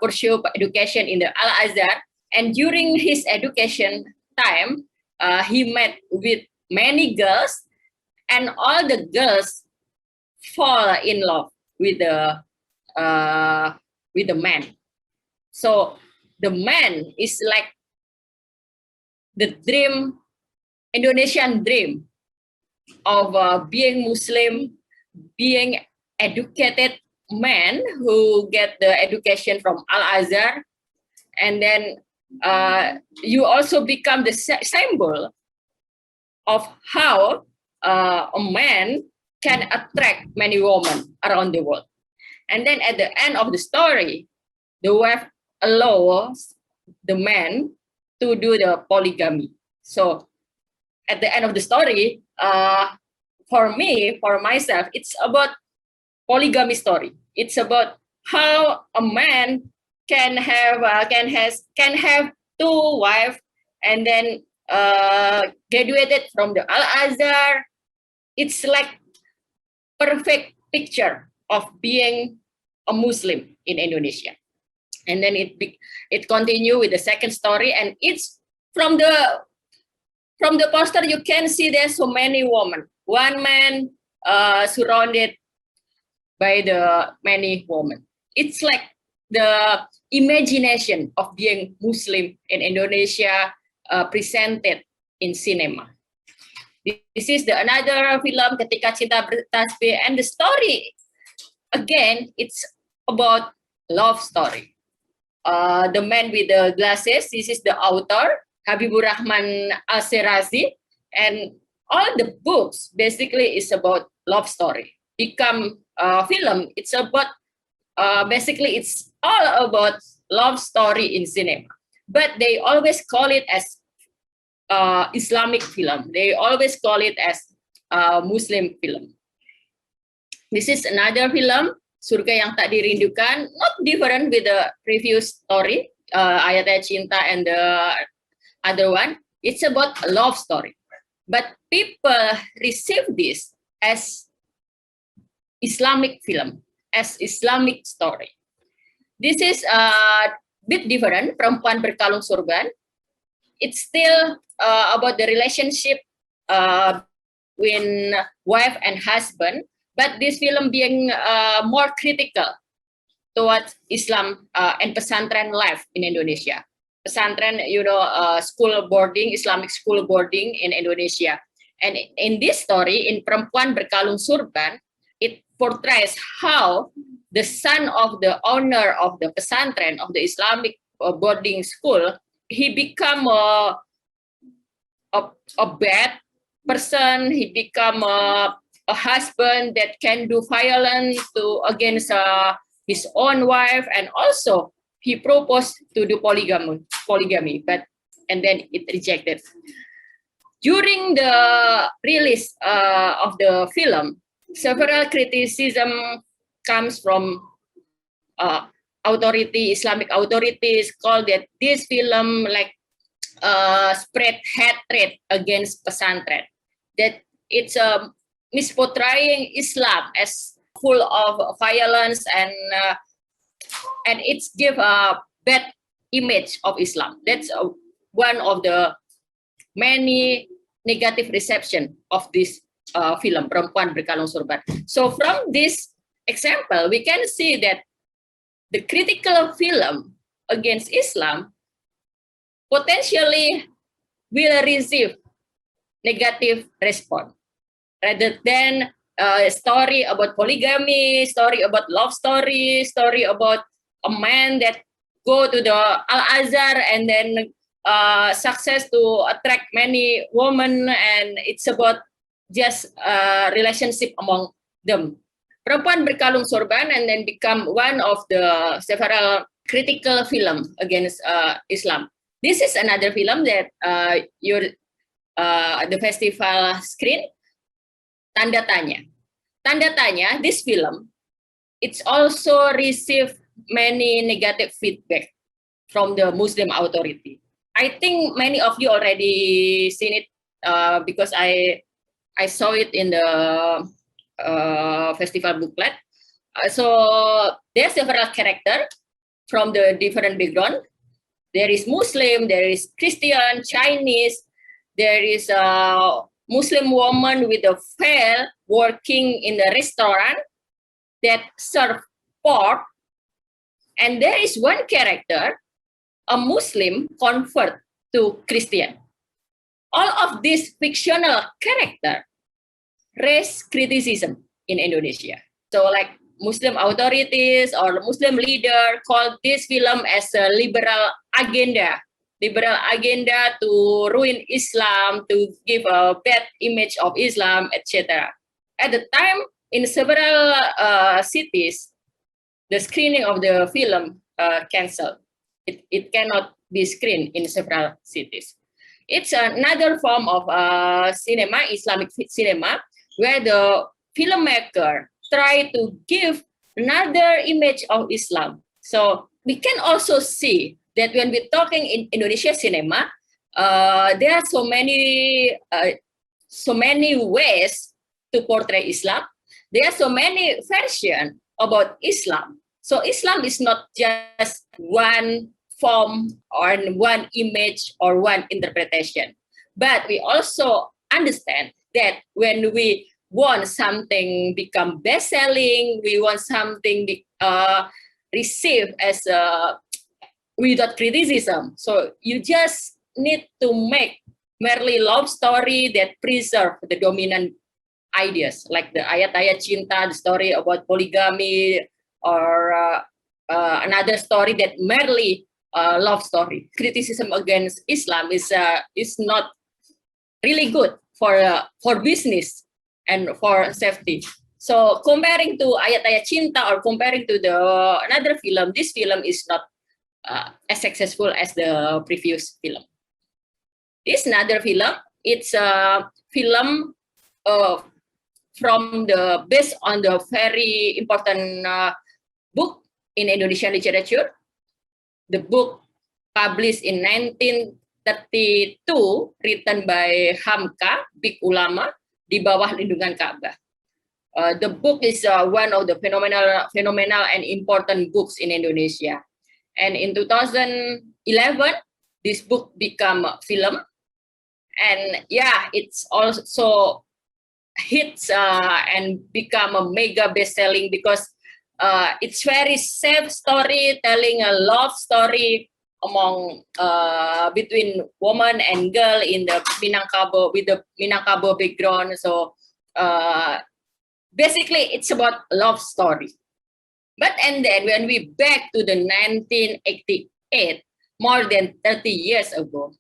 pursue education in the Al-Azhar. And during his education time, he met with many girls, and all the girls fall in love with the man. So the man is like the dream, Indonesian dream of being Muslim, being educated man who get the education from Al-Azhar, and then you also become the symbol of how a man can attract many women around the world. And then at the end of the story, the wife allows the man to do the polygamy. So at the end of the story, for myself, it's about polygamy story. It's about how a man can have 2 wives, and then graduated from the Al-Azhar. It's like perfect picture of being a Muslim in Indonesia. And then it continue with the second story, and it's from the poster you can see there's so many women, one man surrounded by the many women. It's like the imagination of being Muslim in Indonesia presented in cinema. This is another film, Ketika Cinta Bertasbih, and the story again, it's about love story. The man with the glasses, this is the author, Habibur Rahman Al-Sirazi, and all the books basically is about love story. Become a film, it's about basically it's all about love story in cinema. But they always call it as Islamic film. They always call it as Muslim film. This is another film, Surga Yang Tak Dirindukan, not different with the previous story, Ayat-Ayat Cinta and the other one. It's about a love story. But people receive this as Islamic film, as Islamic story. This is a bit different, Perempuan Berkalung Sorban. It's still about the relationship between wife and husband, but this film being more critical towards Islam and pesantren life in Indonesia. Pesantren, school boarding, Islamic school boarding in Indonesia. And in this story, in Perempuan Berkalung Surban, it portrays how the son of the owner of the pesantren, of the Islamic boarding school, he become a bad person. He become a husband that can do violence against his own wife, and also he proposed to do polygamy, and then it rejected. During the release of the film, several criticism comes from Islamic authorities, called that this film spread hatred against pesantren, that it's misportraying Islam as full of violence, and it's give a bad image of Islam. That's one of the many negative reception of this film, Perempuan Berkalung Sorban. So from this example, we can see that the critical film against Islam potentially will receive negative response, rather than a story about polygamy, story about love story, story about a man that go to the Al-Azhar and then success to attract many women, and it's about just relationship among them. Perempuan Berkalung Sorban and then become one of the several critical film against Islam. This is another film that the festival screen, Tanda Tanya. Tanda Tanya, this film, it's also received many negative feedback from the Muslim authority. I think many of you already seen it because I saw it in the festival booklet. So there's several characters from the different background. There is Muslim, there is Christian, Chinese, there is a Muslim woman with a veil working in the restaurant that serve pork. And there is one character, a Muslim convert to Christian. All of these fictional characters raise criticism in Indonesia. So like Muslim authorities or Muslim leader called this film as a liberal agenda to ruin Islam, to give a bad image of Islam, etc. At the time, in several cities, the screening of the film canceled. It cannot be screened in several cities. It's another form of cinema, Islamic cinema, where the filmmaker try to give another image of Islam. So we can also see that when we're talking in Indonesia cinema, there are so many ways to portray Islam. There are so many versions about Islam. So Islam is not just one form or one image or one interpretation. But we also understand that when we want something become best-selling, we want something received as without criticism. So you just need to make merely love story that preserve the dominant ideas, like the Ayat-Ayat Cinta, the story about polygamy, or another story that merely love story. Criticism against Islam is not really good for business and for safety. So comparing to Ayat-Ayat Cinta or comparing to another film, this film is not as successful as the previous film. This another film, it's a film based on the very important book in Indonesian literature. The book published in 1932, written by Hamka, big ulama, Di Bawah Lindungan Ka'bah. The book is one of the phenomenal and important books in Indonesia. And in 2011, this book became a film. And yeah, it's also hits and become a mega best-selling because it's very safe story, telling a love story among between woman and girl in the Minangkabau, with the Minangkabau background. So basically, it's about love story. But and then when we back to the 1988, more than 30 years ago,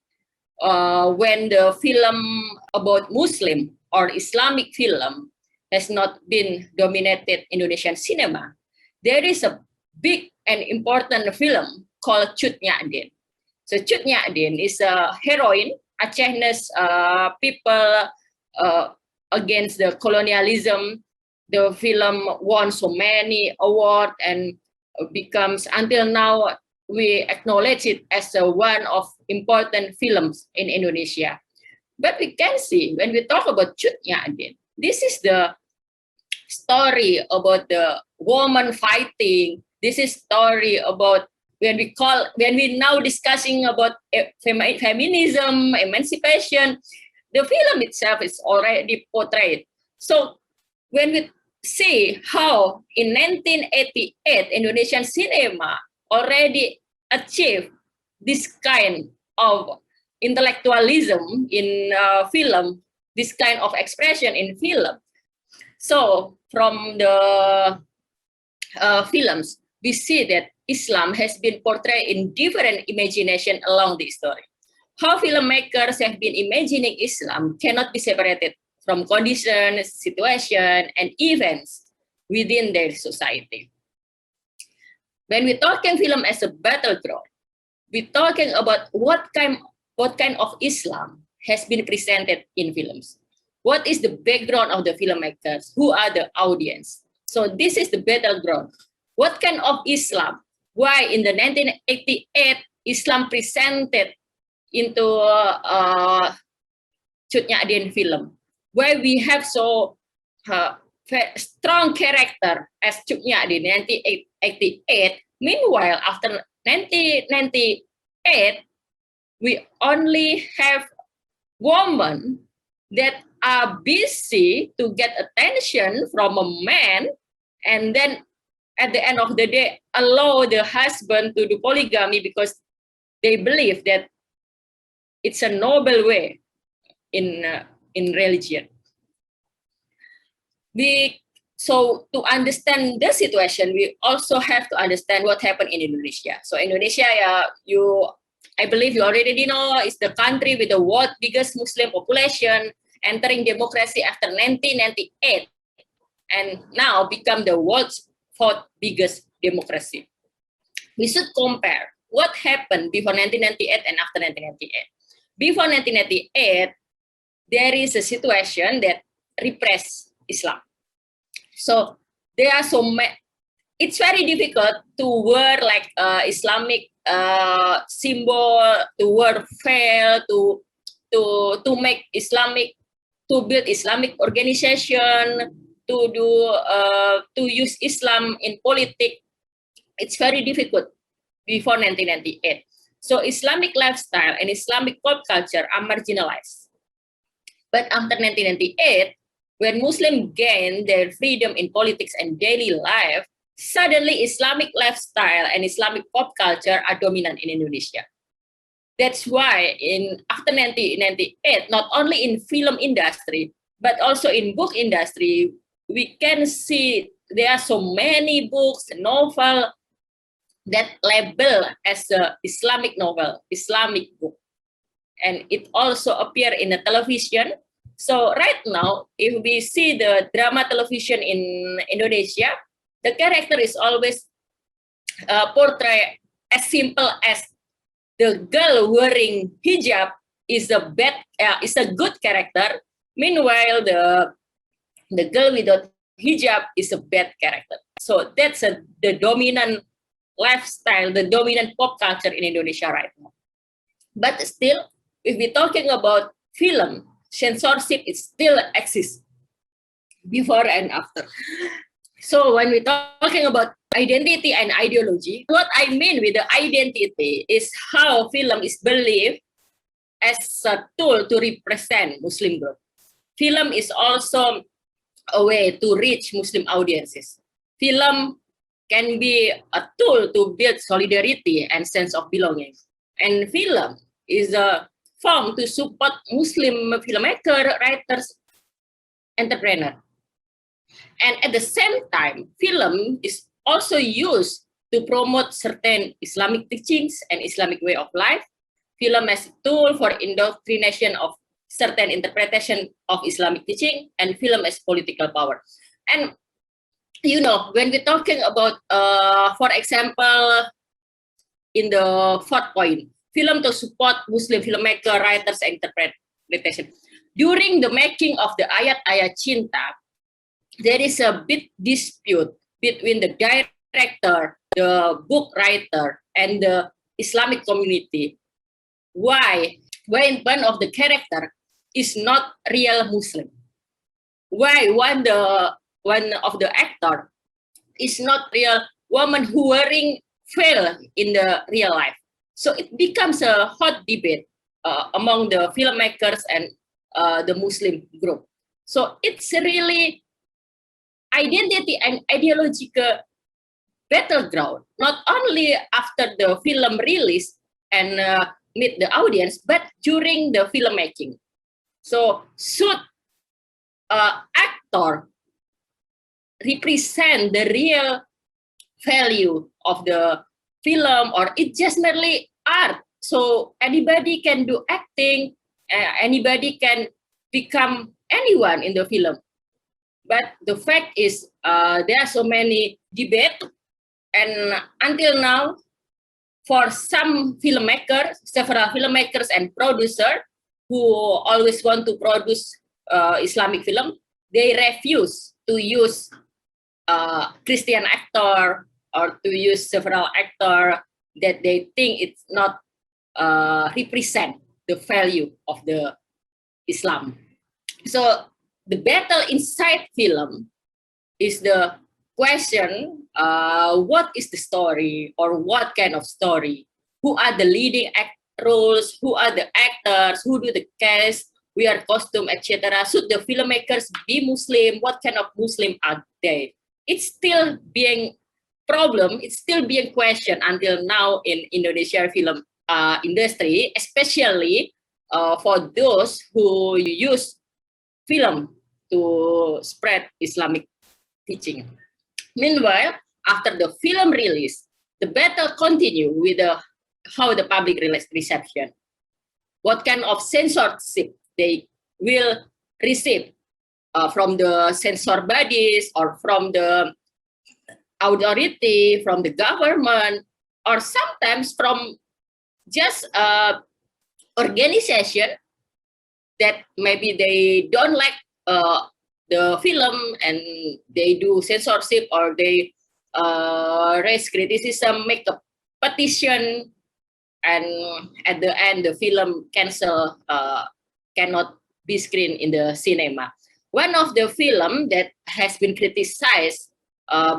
when the film about Muslim or Islamic film has not been dominated Indonesian cinema, there is a big and important film called Cut Nyak. So Cut Nyak is a heroine, Aceh's people against the colonialism. The film won so many awards and becomes, until now, we acknowledge it as one of important films in Indonesia. But we can see when we talk about Cut Nyak, this is the story about the woman fighting. This is story about when we now discussing about feminism, emancipation. The film itself is already portrayed. So when we see how in 1988 Indonesian cinema already achieved this kind of intellectualism in film, this kind of expression in film. So from the films, we see that Islam has been portrayed in different imagination along the story. How filmmakers have been imagining Islam cannot be separated from conditions, situation, and events within their society. When we're talking film as a battleground, we're talking about what kind of Islam has been presented in films. What is the background of the filmmakers? Who are the audience? So this is the battleground. What kind of Islam? Why in the 1988 Islam presented into Cut Nyak film? Where we have so strong character as Cut Nyak in 1988. Meanwhile, after 1998, we only have women that are busy to get attention from a man, and then at the end of the day, allow the husband to do polygamy because they believe that it's a noble way in religion. So to understand the situation, we also have to understand what happened in Indonesia. So Indonesia, I believe you already know, is the country with the world's biggest Muslim population, entering democracy after 1998, and now become the world's fourth biggest democracy. We should compare what happened before 1998 and after 1998. Before 1998, there is a situation that repressed Islam. So there are it's very difficult to wear like Islamic symbol, to wear veil, to make Islamic, to build Islamic organization, to use Islam in politics. It's very difficult before 1998. So Islamic lifestyle and Islamic pop culture are marginalized. But after 1998, when Muslims gained their freedom in politics and daily life, suddenly Islamic lifestyle and Islamic pop culture are dominant in Indonesia. That's why after 1998, not only in film industry, but also in book industry, we can see there are so many books, novels that label as a Islamic novel, Islamic book. And it also appear in the television. So right now, if we see the drama television in Indonesia, the character is always portrayed as simple as the girl wearing hijab is a good character. Meanwhile, the girl without hijab is a bad character. So that's the dominant lifestyle, the dominant pop culture in Indonesia right now. But still, if we're talking about film, censorship it still exists before and after. So when we're talking about identity and ideology, what I mean with the identity is how film is believed as a tool to represent Muslim group. Film is also a way to reach Muslim audiences. Film can be a tool to build solidarity and sense of belonging. And film is a form to support Muslim filmmaker, writers, entrepreneurs. And at the same time, film is also used to promote certain Islamic teachings and Islamic way of life. Film as a tool for indoctrination of certain interpretation of Islamic teaching, and film as political power. And you know, when we're talking about, for example, in the fourth point, film to support Muslim filmmaker, writers, and interpretation. During the making of the Ayat-Ayat Cinta, there is a big dispute between the director, the book writer, and the Islamic community. Why? When one of the character is not real Muslim? Why one of the actor is not real woman who wearing veil in the real life? So it becomes a hot debate among the filmmakers and the Muslim group. So it's really identity and ideological battleground, not only after the film release and meet the audience, but during the filmmaking. So should actor represent the real value of the film, or it just merely art? So anybody can do acting, anybody can become anyone in the film. But the fact is, there are so many debates, and until now, for some filmmakers, several filmmakers and producers who always want to produce Islamic film, they refuse to use Christian actor or to use several actors that they think it's not represent the value of the Islam. So the battle inside film is the question, what is the story, or what kind of story? Who are the leading roles? Who are the actors? Who do the cast? Wear costume, etc. Should the filmmakers be Muslim? What kind of Muslim are they? It's still being problem. It's still being questioned until now in Indonesia film industry, especially for those who use film to spread Islamic teaching. Meanwhile, after the film release, the battle continue with how the public reception, what kind of censorship they will receive from the censor bodies or from the authority, from the government, or sometimes from just organization that maybe they don't like the film and they do censorship, or they raise criticism, make a petition, and at the end the film cannot be screened in the cinema. One of the film that has been criticized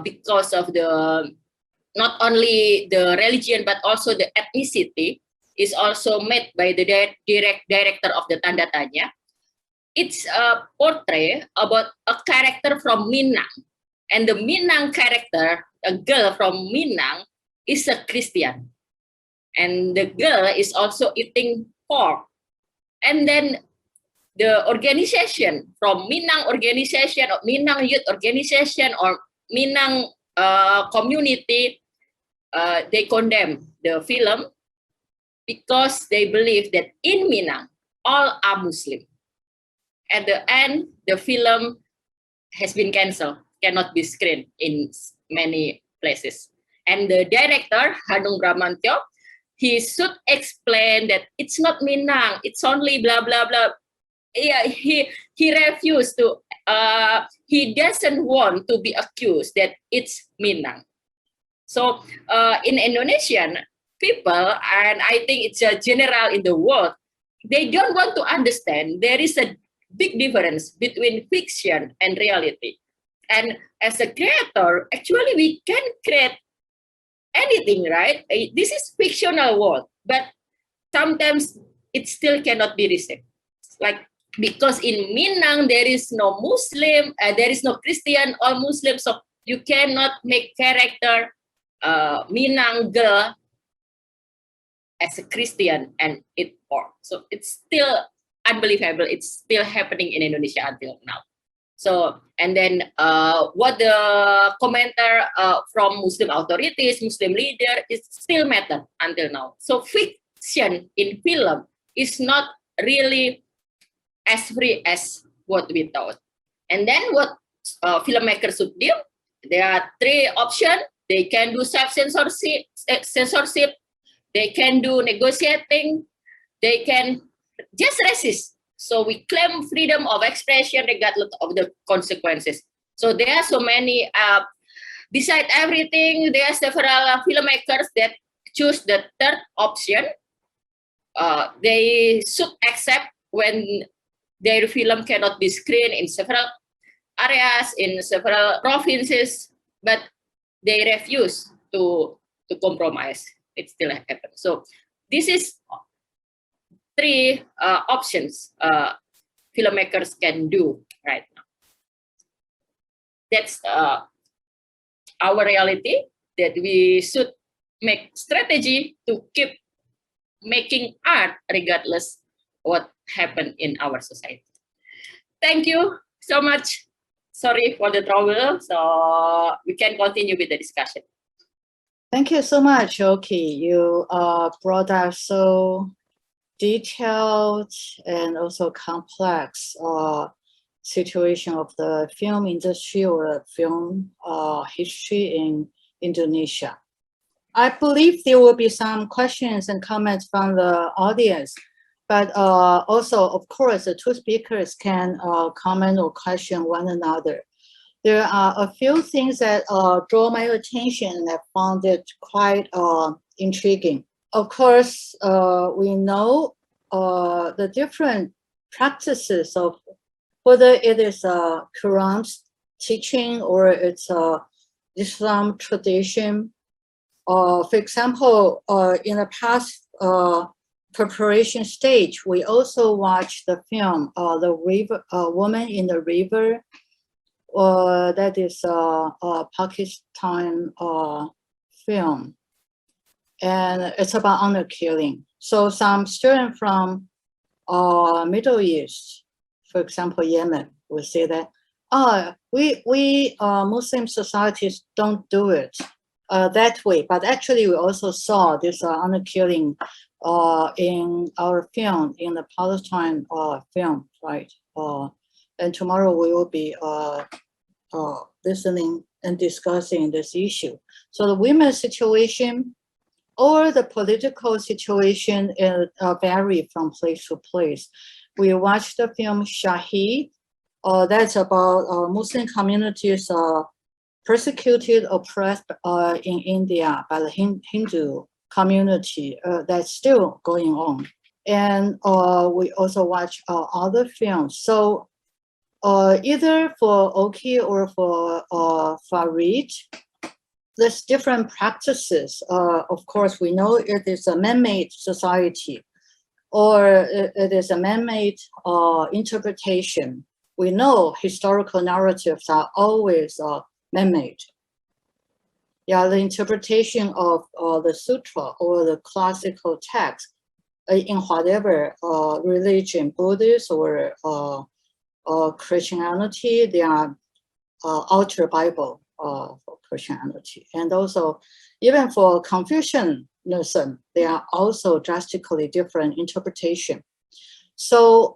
because of the not only the religion but also the ethnicity is also made by the director of the Tanda Tanya. It's a portrait about a character from Minang, and the Minang character, a girl from Minang, is a Christian, and the girl is also eating pork. And then the organization from Minang organization, or Minang youth organization, or Minang community, they condemn the film because they believe that in Minang all are Muslim. at the end, the film has been cancelled, cannot be screened in many places. And the director, Hanung Bramantyo, he should explain that it's not Minang, it's only blah, blah, blah. Yeah, he refused to, he doesn't want to be accused that it's Minang. So in Indonesian people, and I think it's a general in the world, they don't want to understand there is a big difference between fiction and reality. And as a creator, actually we can create anything, right? This is fictional world, but sometimes it still cannot be received. Like, because in Minang, there is no Muslim, there is no Christian or Muslim, so you cannot make character Minang girl as a Christian and it works. So it's still unbelievable. It's still happening in Indonesia until now. So, and then what the commenter from Muslim authorities, Muslim leader, is still matter until now. So fiction in film is not really as free as what we thought. And then what filmmakers should do? There are three options. They can do self-censorship, they can do negotiating, they can just resist. So we claim freedom of expression regardless of the consequences. So there are so many, beside everything, there are several filmmakers that choose the third option. They should accept when their film cannot be screened in several areas, in several provinces, but they refuse to compromise. It still happens. So this is three options filmmakers can do right now. That's our reality, that we should make strategy to keep making art regardless what happened in our society. Thank you so much. Sorry for the trouble. So we can continue with the discussion. Thank you so much, Oki. You brought out so detailed and also complex situation of the film industry or film history in Indonesia. I believe there will be some questions and comments from the audience, but also, of course, the two speakers can comment or question one another. There are a few things that draw my attention, and I found it quite intriguing. Of course, we know the different practices of whether it is Quran's teaching or it's Islam tradition. For example, in the past preparation stage, we also watched the film, The River, Woman in the River. That is a Pakistan film, and it's about honor killing. So some students from Middle East, for example, Yemen, will say that, we Muslim societies don't do it that way. But actually, we also saw this honor killing in our film, in the Palestine film, right? And tomorrow we will be listening and discussing this issue. So the women's situation or the political situation vary from place to place. We watched the film Shahid. That's about Muslim communities persecuted, oppressed in India by the Hindu community. That's still going on. And we also watch other films. So either for Oki or for Farid, there's different practices. Of course, we know it is a man-made society, or it is a man-made interpretation. We know historical narratives are always man-made. Yeah, the interpretation of the sutra or the classical text in whatever religion, Buddhist or Christianity, they are outer Bible for Christianity. And also, even for Confucianism, they are also drastically different interpretation. So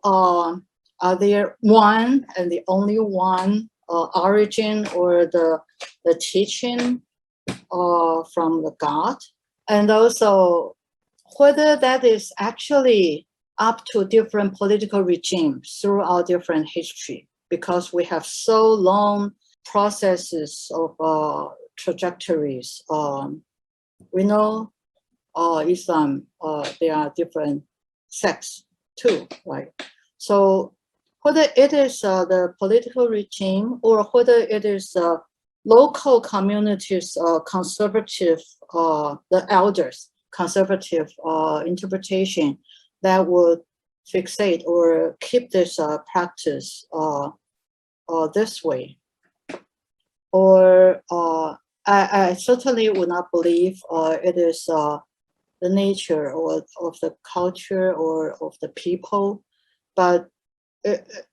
are there one and the only one origin or the teaching from the God? And also whether that is actually up to different political regimes throughout different history, because we have so long processes of trajectories. We know Islam, there are different sects too, right? So whether it is the political regime or whether it is local communities, conservative, the elders, conservative interpretation that would fixate or keep this practice this way. Or I certainly would not believe it is the nature or of the culture or of the people, but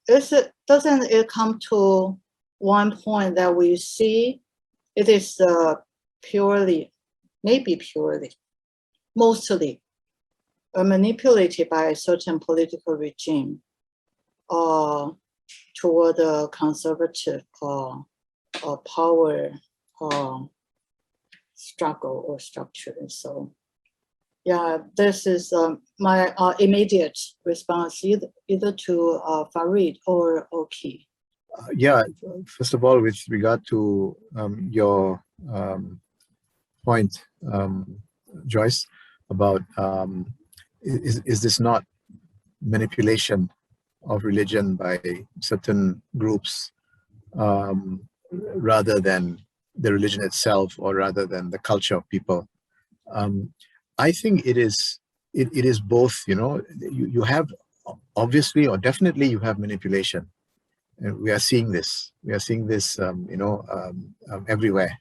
doesn't it come to one point that we see it is purely, maybe purely, mostly manipulated by a certain political regime toward a conservative power struggle or structure. So yeah, this is my immediate response either to Farid or Oki. Yeah, first of all, with regard to your point, Joyce, about is this not manipulation of religion by certain groups rather than the religion itself, or rather than the culture of people? I think it is both. You know, you have obviously or definitely you have manipulation, and we are seeing this. We are seeing this, everywhere.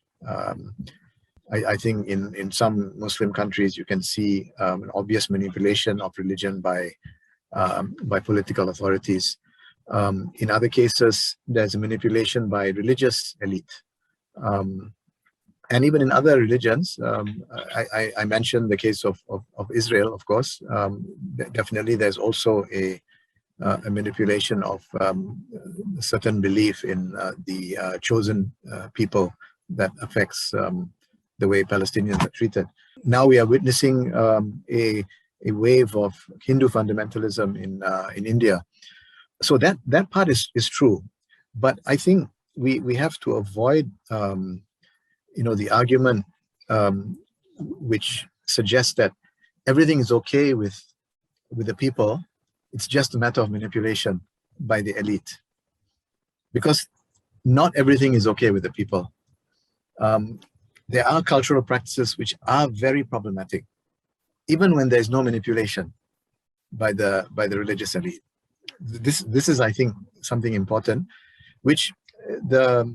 I think in some Muslim countries you can see an obvious manipulation of religion by political authorities. In other cases, there's a manipulation by religious elite. And even in other religions, I mentioned the case of Israel, of course. Definitely, there's also a manipulation of a certain belief in the chosen people that affects the way Palestinians are treated. Now we are witnessing a wave of Hindu fundamentalism in India. So that part is true, but I think we have to avoid the argument which suggests that everything is okay with the people. It's just a matter of manipulation by the elite, because not everything is okay with the people. There are cultural practices which are very problematic, even when there's no manipulation by the religious elite. This is, I think, something important, which the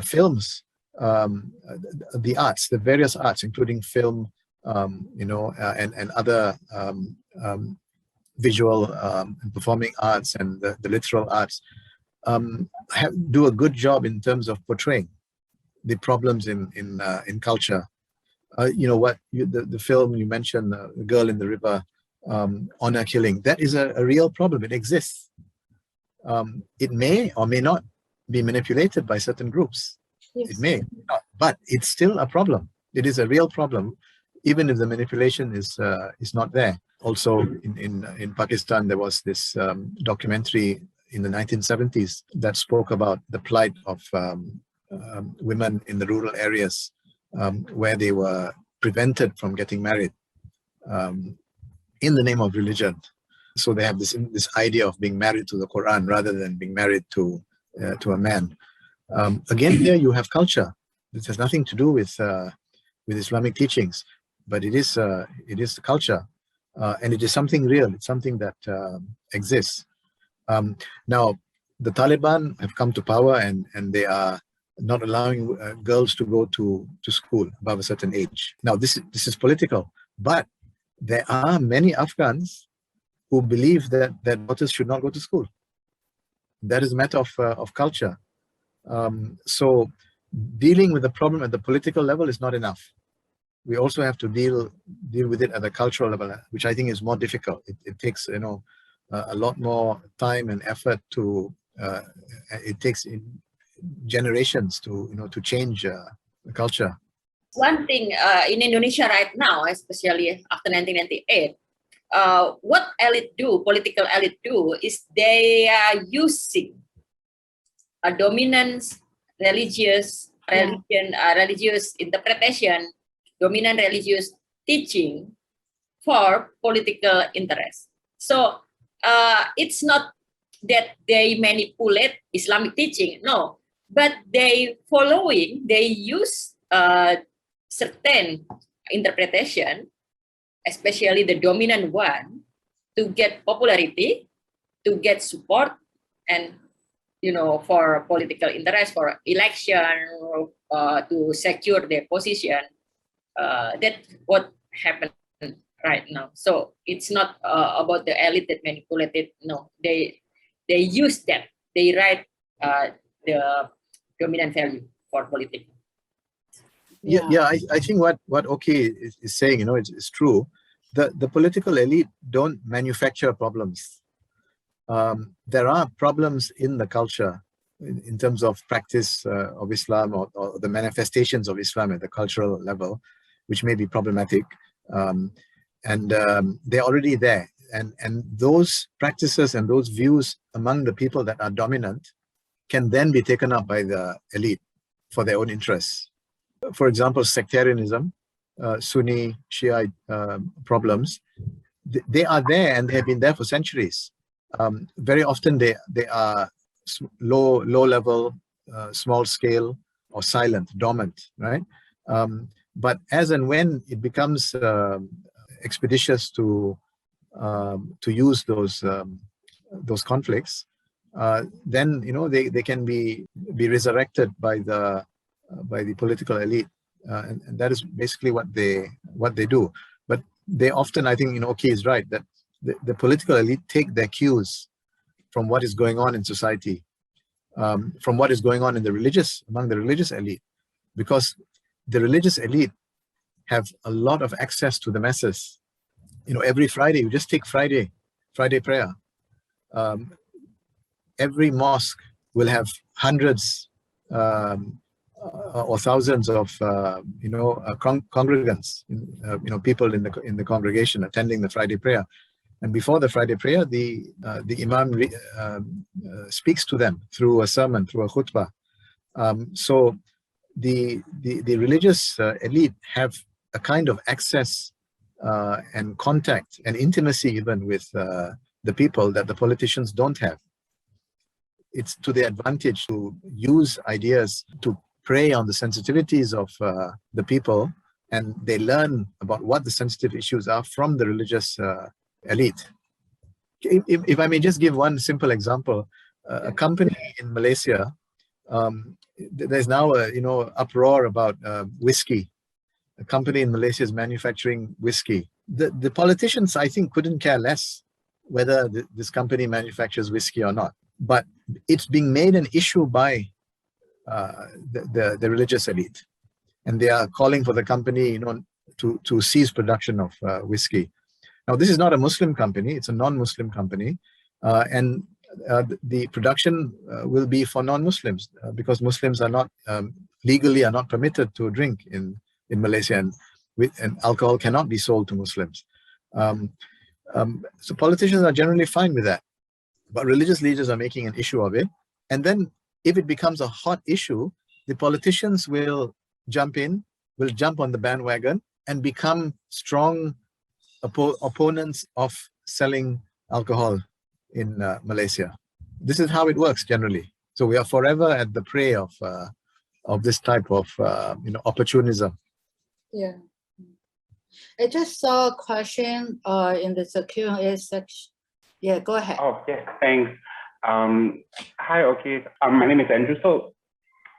films, the arts, the various arts, including film, and other visual and performing arts and the literal arts, do a good job in terms of portraying the problems in culture. The film you mentioned, The Girl in the River, honor killing, that is a real problem. It exists. It may or may not be manipulated by certain groups. Yes. It may not, but it's still a problem. It is a real problem, even if the manipulation is not there. Also, in Pakistan, there was this documentary in the 1970s that spoke about the plight of women in the rural areas, where they were prevented from getting married in the name of religion. So they have this idea of being married to the Quran rather than being married to a man. Again, here you have culture. This has nothing to do with Islamic teachings, but it is the culture, and it is something real. It's something that exists. Now, the Taliban have come to power, and they are not allowing girls to go to school above a certain age. Now, this is political, but there are many Afghans who believe that daughters should not go to school. That is a matter of culture. So dealing with the problem at the political level is not enough. We also have to deal with it at the cultural level, which I think is more difficult. It takes a lot more time and effort to. It takes generations to to change the culture. One thing in Indonesia right now, especially after 1998, what political elite do, is they are using a dominant religious interpretation, dominant religious teaching for political interest. So it's not that they manipulate Islamic teaching, no, but they use certain interpretation, especially the dominant one, to get popularity, to get support, and for political interest, for election, to secure their position. That's what happened right now. So it's not about the elite that manipulated. No, they use that. They write the dominant value for politics. Yeah, I think what Oki is saying, it's true. The political elite don't manufacture problems. There are problems in the culture in terms of practice of Islam or the manifestations of Islam at the cultural level, which may be problematic, and they're already there. And those practices and those views among the people that are dominant can then be taken up by the elite for their own interests. For example, sectarianism, Sunni, Shiite problems, they are there and they have been there for centuries. Very often they are low level, small scale, or silent, dormant, right? But as and when it becomes expeditious to use those conflicts, then they can be resurrected by the political elite, and that is basically what they do. But they often, I think, Oki is right, that the political elite take their cues from what is going on in society, from what is going on in among the religious elite, because the religious elite have a lot of access to the masses. Every Friday, you just take Friday prayer. Every mosque will have hundreds or thousands of congregants, people in the congregation attending the Friday prayer. And before the Friday prayer, the imam speaks to them through a sermon, through a khutbah. So the religious elite have a kind of access and contact and intimacy even with the people that the politicians don't have. It's to their advantage to use ideas to prey on the sensitivities of the people, and they learn about what the sensitive issues are from the religious elite. If I may just give one simple example, a company in Malaysia, there's now a uproar about whiskey. A company in Malaysia is manufacturing whiskey. The politicians, I think, couldn't care less whether this company manufactures whiskey or not. But it's being made an issue by the religious elite, and they are calling for the company, to cease production of whiskey. Now, this is not a Muslim company; it's a non-Muslim company, and the production will be for non-Muslims because Muslims are not legally are not permitted to drink in Malaysia, and alcohol cannot be sold to Muslims. So politicians are generally fine with that, but religious leaders are making an issue of it. And then if it becomes a hot issue, the politicians will jump on the bandwagon and become strong opponents of selling alcohol in Malaysia. This is how it works generally. So we are forever at the prey of this type of opportunism. Yeah. I just saw a question in the Q&A section. Yeah, go ahead. Oh, yes, thanks. Hi, okay. My name is Andrew. So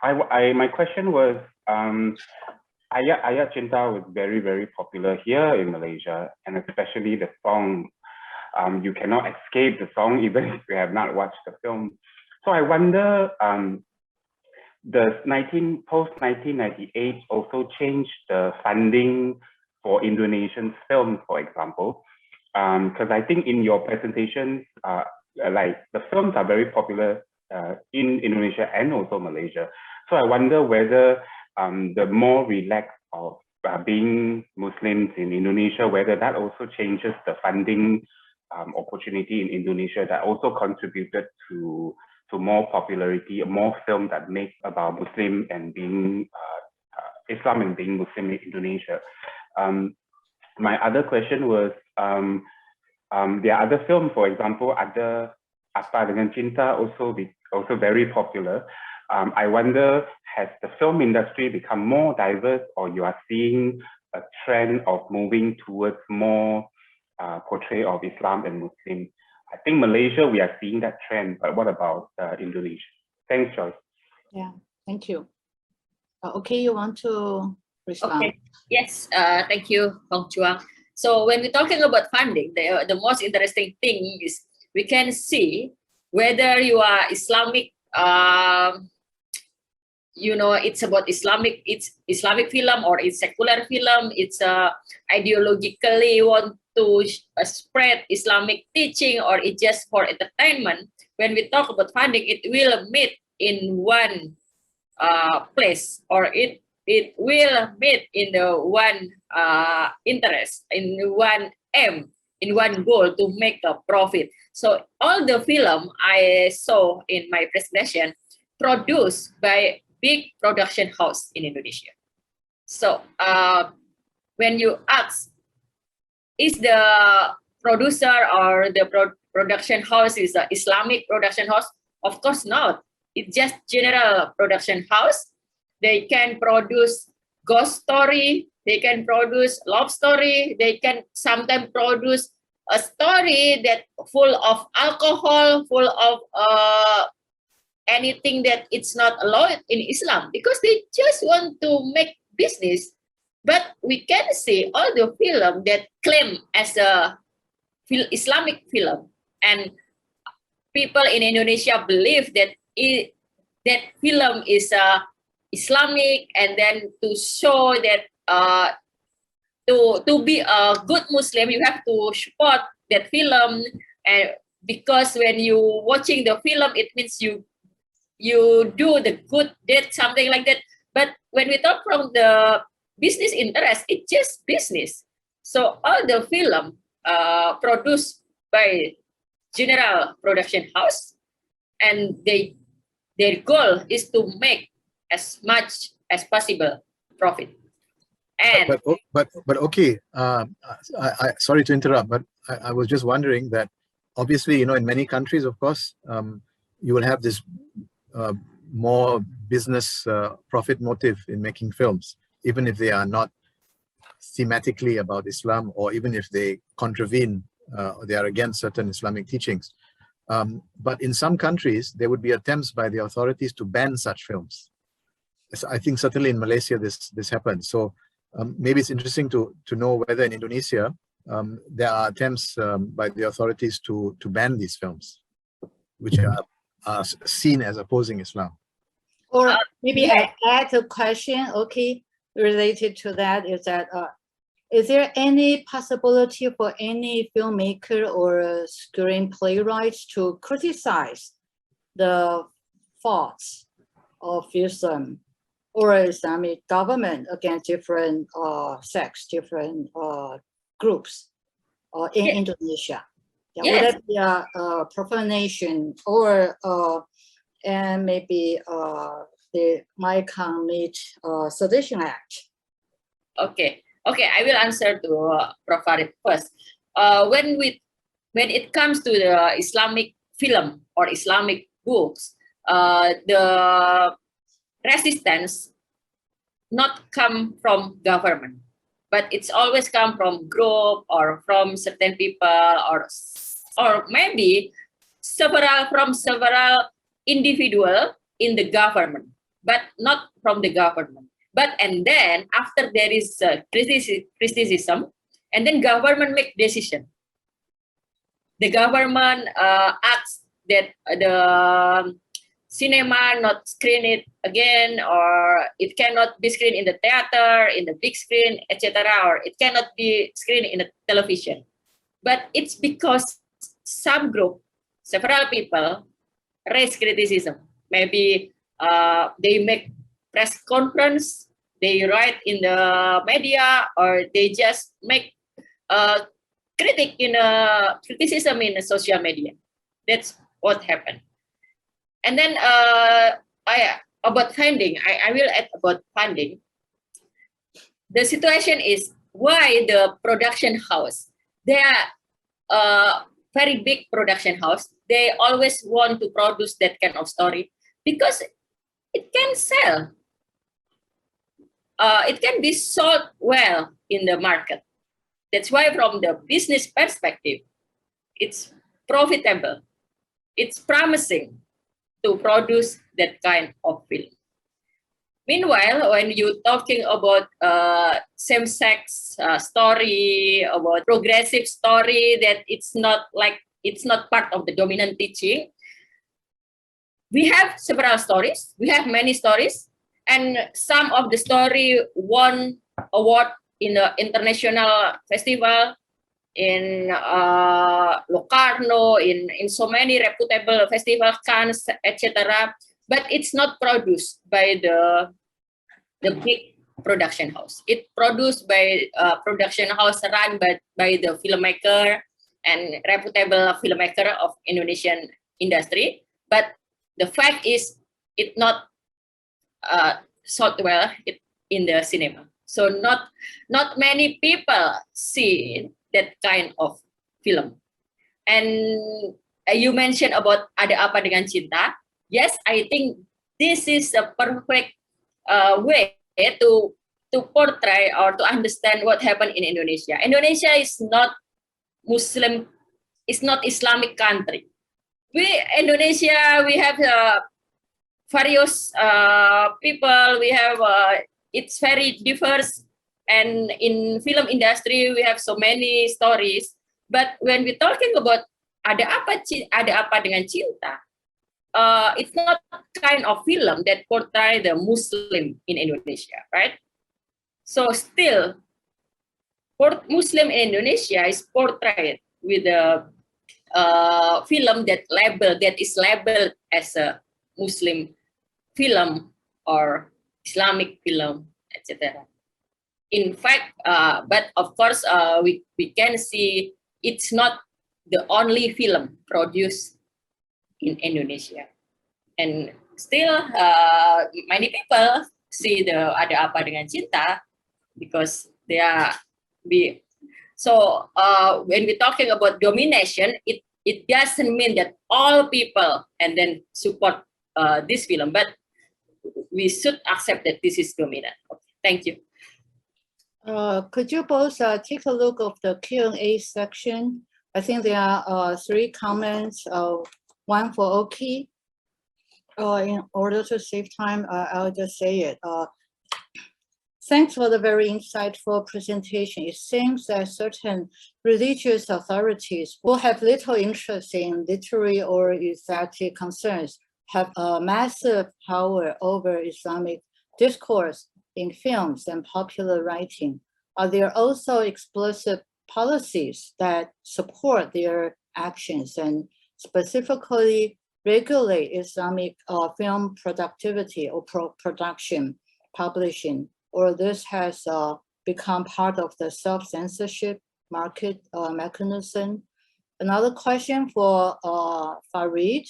my question was, Ayat Cinta was very, very popular here in Malaysia, and especially the song. You cannot escape the song even if you have not watched the film. So I wonder, does post-1998 also change the funding for Indonesian films, for example? because I think in your presentations, like the films are very popular in Indonesia and also Malaysia. So I wonder whether the more relaxed of being Muslims in Indonesia, whether that also changes the funding opportunity in Indonesia, that also contributed to more popularity, more films that make about Muslim and being Islam and being Muslim in Indonesia. My other question was, there are other films, for example, ada Apa Dengan Cinta, also very popular. I wonder, has the film industry become more diverse, or you are seeing a trend of moving towards more portrayal of Islam and Muslim? I think Malaysia, we are seeing that trend, but what about Indonesia? Thanks, Joyce. Yeah, thank you. Okay, you want to respond? Okay. Yes, thank you, Hong Chuang. So when we're talking about funding, the most interesting thing is we can see whether you are Islamic, you know, it's about Islamic film, or it's secular film, it's ideologically want to spread Islamic teaching, or it's just for entertainment. When we talk about funding, it will meet in one place, or it will meet in the one interest, in one aim, in one goal to make a profit. So all the film I saw in my presentation produced by big production house in Indonesia. So when you ask, is the producer or the production house is an Islamic production house? Of course not. It's just general production house. They can produce ghost story, they can produce love story, they can sometimes produce a story that full of alcohol, full of anything that it's not allowed in Islam, because they just want to make business. But we can see all the film that claim as a Islamic film, and people in Indonesia believe that that film is Islamic, and then to show that to be a good Muslim, you have to support that film, and because when you watching the film, it means you do the good deed, something like that. But when we talk from the business interest, it's just business. So all the film produced by general production house, and their goal is to make as much as possible profit. And but okay, I sorry to interrupt, but I was just wondering that obviously, you know, in many countries, of course, you will have this more business profit motive in making films, even if they are not thematically about Islam, or even if they contravene or they are against certain Islamic teachings. But in some countries, there would be attempts by the authorities to ban such films. I think certainly in Malaysia this happens. So maybe it's interesting to know whether in Indonesia there are attempts by the authorities to ban these films, which are seen as opposing Islam. Or maybe I add a question, okay, related to that, is there any possibility for any filmmaker or screenplaywright to criticize the faults of Islam or Islamic government against different sects, different groups in Indonesia? Yeah, yes. Would that be a profanation, or and maybe they might commit Sedition Act? Okay, I will answer to Prof. Farid first. When it comes to the Islamic film or Islamic books, the resistance not come from government, but it's always come from group or from certain people, or maybe several individual in the government, but not from the government. And then after there is criticism, and then government make decision. The government asks that the cinema not screen it again, or it cannot be screened in the theater, in the big screen, etc., or it cannot be screened in the television. but it's because some group, several people raise criticism. Maybe they make press conference, they write in the media, or they just make criticism in the social media. That's what happened. And then about funding, I will add about funding. The situation is why the production house, they are very big production house. They always want to produce that kind of story because it can sell. It can be sold well in the market. That's why from the business perspective, it's profitable. It's promising to produce that kind of film. Meanwhile, when you're talking about same-sex story, about progressive story, that it's not part of the dominant teaching, we have several stories. We have many stories, and some of the story won award in the international festival, in Locarno, in so many reputable festivals, Cannes, etc. But it's not produced by the big production house. It's produced by a production house run by the filmmaker and reputable filmmaker of Indonesian industry. But the fact is, it's not sold well in the cinema. So not many people see that kind of film. And you mentioned about Ada Apa Dengan Cinta. Yes, I think this is a perfect way to portray or to understand what happened in Indonesia. Indonesia is not Muslim, it's not Islamic country. Indonesia, we have various people. We have it's very diverse, and in film industry we have so many stories. But when we're talking about Ada Apa Dengan Cinta, it's not kind of film that portray the Muslim in Indonesia, right? So still, Muslim in Indonesia is portrayed with a film that is labeled as a Muslim film or Islamic film, etc. In fact, but of course, we can see it's not the only film produced in Indonesia, and still many people see the Ada Apa Dengan Cinta because they are so when we're talking about domination, it doesn't mean that all people and then support this film, but we should accept that this is dominant. Okay, thank you. Could you both take a look of the Q&A section? I think there are 3 comments, one for Oki. In order to save time, I'll just say it. Thanks for the very insightful presentation. It seems that certain religious authorities who have little interest in literary or aesthetic concerns have a massive power over Islamic discourse in films and popular writing. Are there also explicit policies that support their actions and specifically regulate Islamic film productivity or production, publishing, or this has become part of the self-censorship market mechanism? Another question for Farid.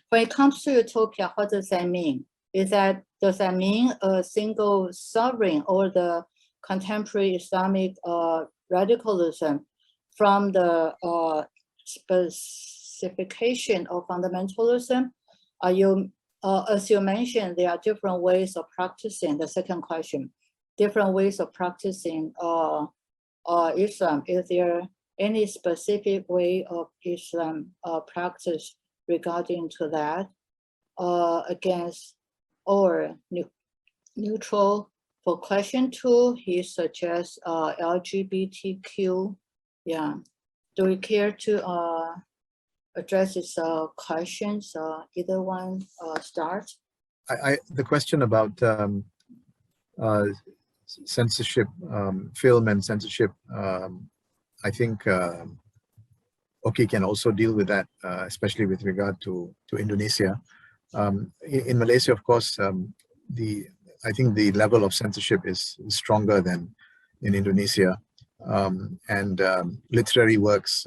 When it comes to utopia, what does that mean? Does that mean a single sovereign or the contemporary Islamic radicalism from the specification of fundamentalism? As you mentioned, there are different ways of practicing. The second question, different ways of practicing Islam. Is there any specific way of Islam practice regarding to that against or neutral? For question 2, he suggests LGBTQ. Yeah, do we care to address these questions? Either one start. The question about censorship, film and censorship, I think Oki can also deal with that, especially with regard to Indonesia. In Malaysia, of course, I think the level of censorship is stronger than in Indonesia, and literary works,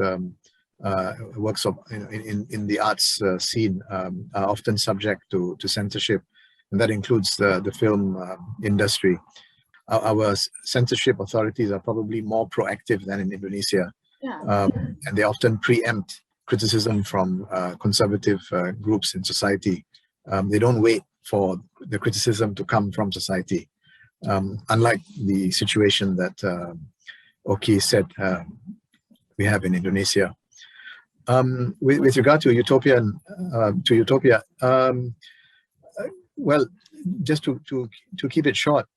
works of in the arts scene are often subject to censorship, and that includes the film industry. Our censorship authorities are probably more proactive than in Indonesia, and they often preempt criticism from conservative groups in society. They don't wait for the criticism to come from society, unlike the situation that Oki said we have in Indonesia. With regard to Utopia, well, just to keep it short,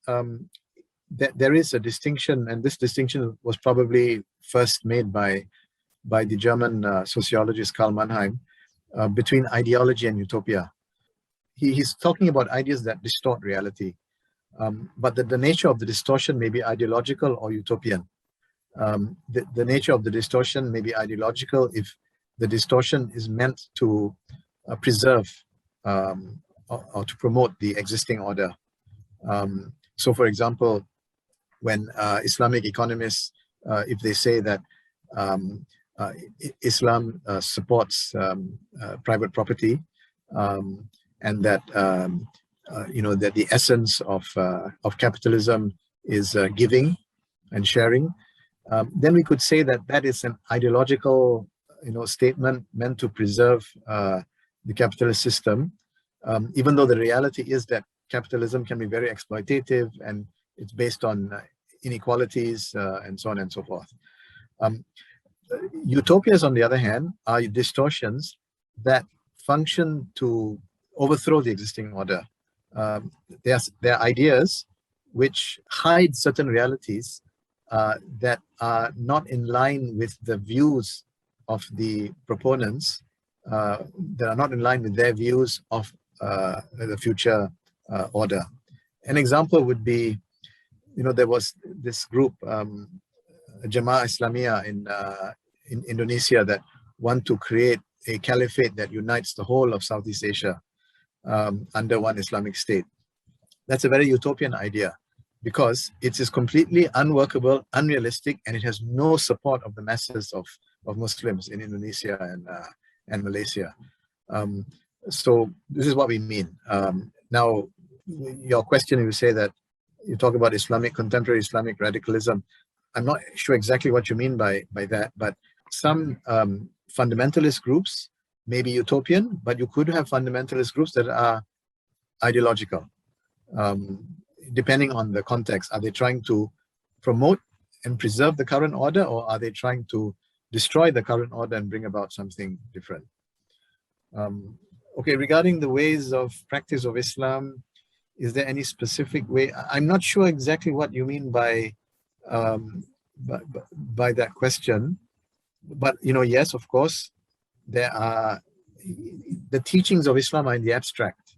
there is a distinction, and this distinction was probably first made by the German sociologist Karl Mannheim, between ideology and utopia. He's talking about ideas that distort reality, but the nature of the distortion may be ideological or utopian. The nature of the distortion may be ideological if the distortion is meant to preserve or to promote the existing order. So, for example, when Islamic economists, if they say that Islam supports private property, and that that the essence of capitalism is giving and sharing, then we could say that that is an ideological statement meant to preserve the capitalist system, even though the reality is that capitalism can be very exploitative and it's based on inequalities and so on and so forth. Utopias, on the other hand, are distortions that function to overthrow the existing order. They are ideas which hide certain realities that are not in line with the views of the proponents, that are not in line with their views of the future order. An example would be, there was this group, Jamaah Islamiyah in Indonesia, that want to create a caliphate that unites the whole of Southeast Asia under one Islamic state. That's a very utopian idea because it is completely unworkable, unrealistic, and it has no support of the masses of Muslims in Indonesia and Malaysia. So this is what we mean. Now, your question, you say that you talk about contemporary Islamic radicalism. I'm not sure exactly what you mean by that, but some fundamentalist groups may be utopian, but you could have fundamentalist groups that are ideological, depending on the context. Are they trying to promote and preserve the current order, or are they trying to destroy the current order and bring about something different? Okay, regarding the ways of practice of Islam, is there any specific way? I'm not sure exactly what you mean by that question, but yes, of course, there are the teachings of Islam are in the abstract,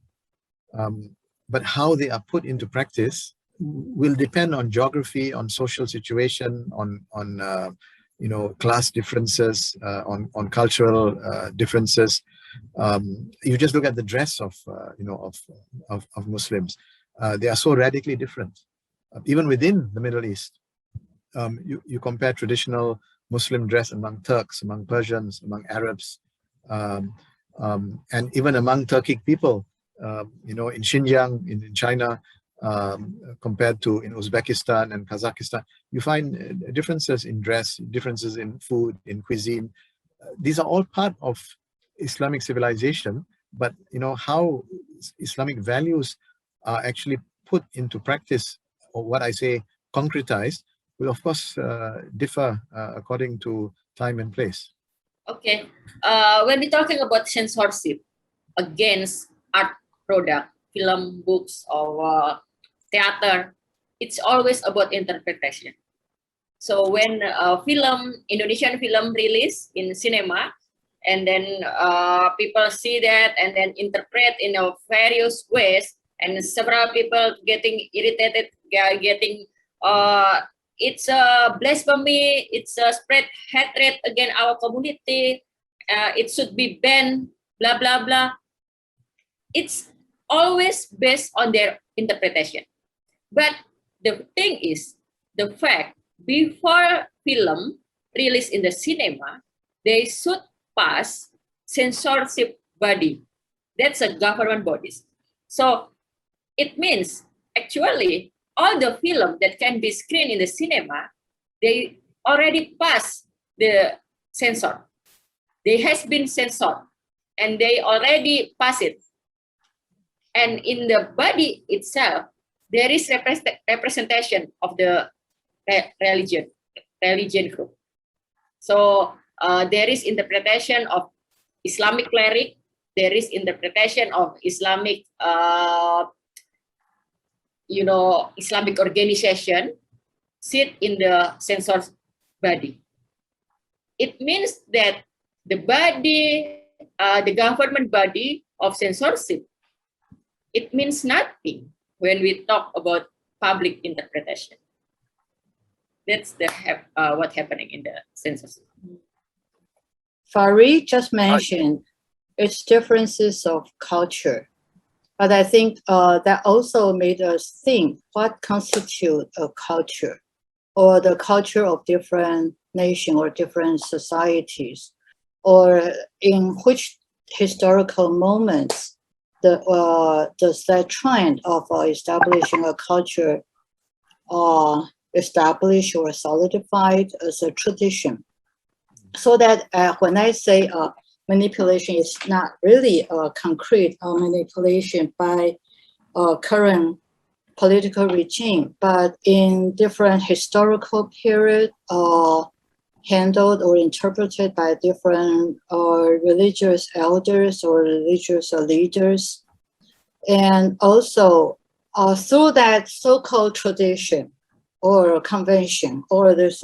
but how they are put into practice will depend on geography, on social situation, on class differences, on cultural differences. You just look at the dress of Muslims; they are so radically different, even within the Middle East. You compare traditional Muslim dress among Turks, among Persians, among Arabs, and even among Turkic people. In Xinjiang, in China, compared to in Uzbekistan and Kazakhstan, you find differences in dress, differences in food, in cuisine. These are all part of Islamic civilization, but how Islamic values are actually put into practice, or what I say concretized, will of course differ according to time and place. Okay, when we're talking about censorship against art product, film, books, or theater, it's always about interpretation. So when a Indonesian film release in cinema, and then people see that and then interpret in a various ways, and several people getting irritated, getting it's a blasphemy, it's a spread hatred against our community, it should be banned, blah, blah, blah. It's always based on their interpretation. But the thing is, the fact, before film released in the cinema, they should pass censorship body. That's a government bodies. So it means actually all the film that can be screened in the cinema, they already passed the censor. They has been censored and they already pass it. And in the body itself, there is representation of the religion group. So there is interpretation of Islamic cleric, there is interpretation of Islamic, Islamic organization sit in the censored body. It means that the body, the government body of censorship, it means nothing when we talk about public interpretation. That's what happening in the censorship. Farid just mentioned its differences of culture, but I think that also made us think what constitutes a culture, or the culture of different nations or different societies, or in which historical moments does that trend of establishing a culture established or solidified as a tradition. So that when I say manipulation, is not really a concrete manipulation by current political regime, but in different historical period, handled or interpreted by different religious elders or religious leaders. And also through that so-called tradition or convention or this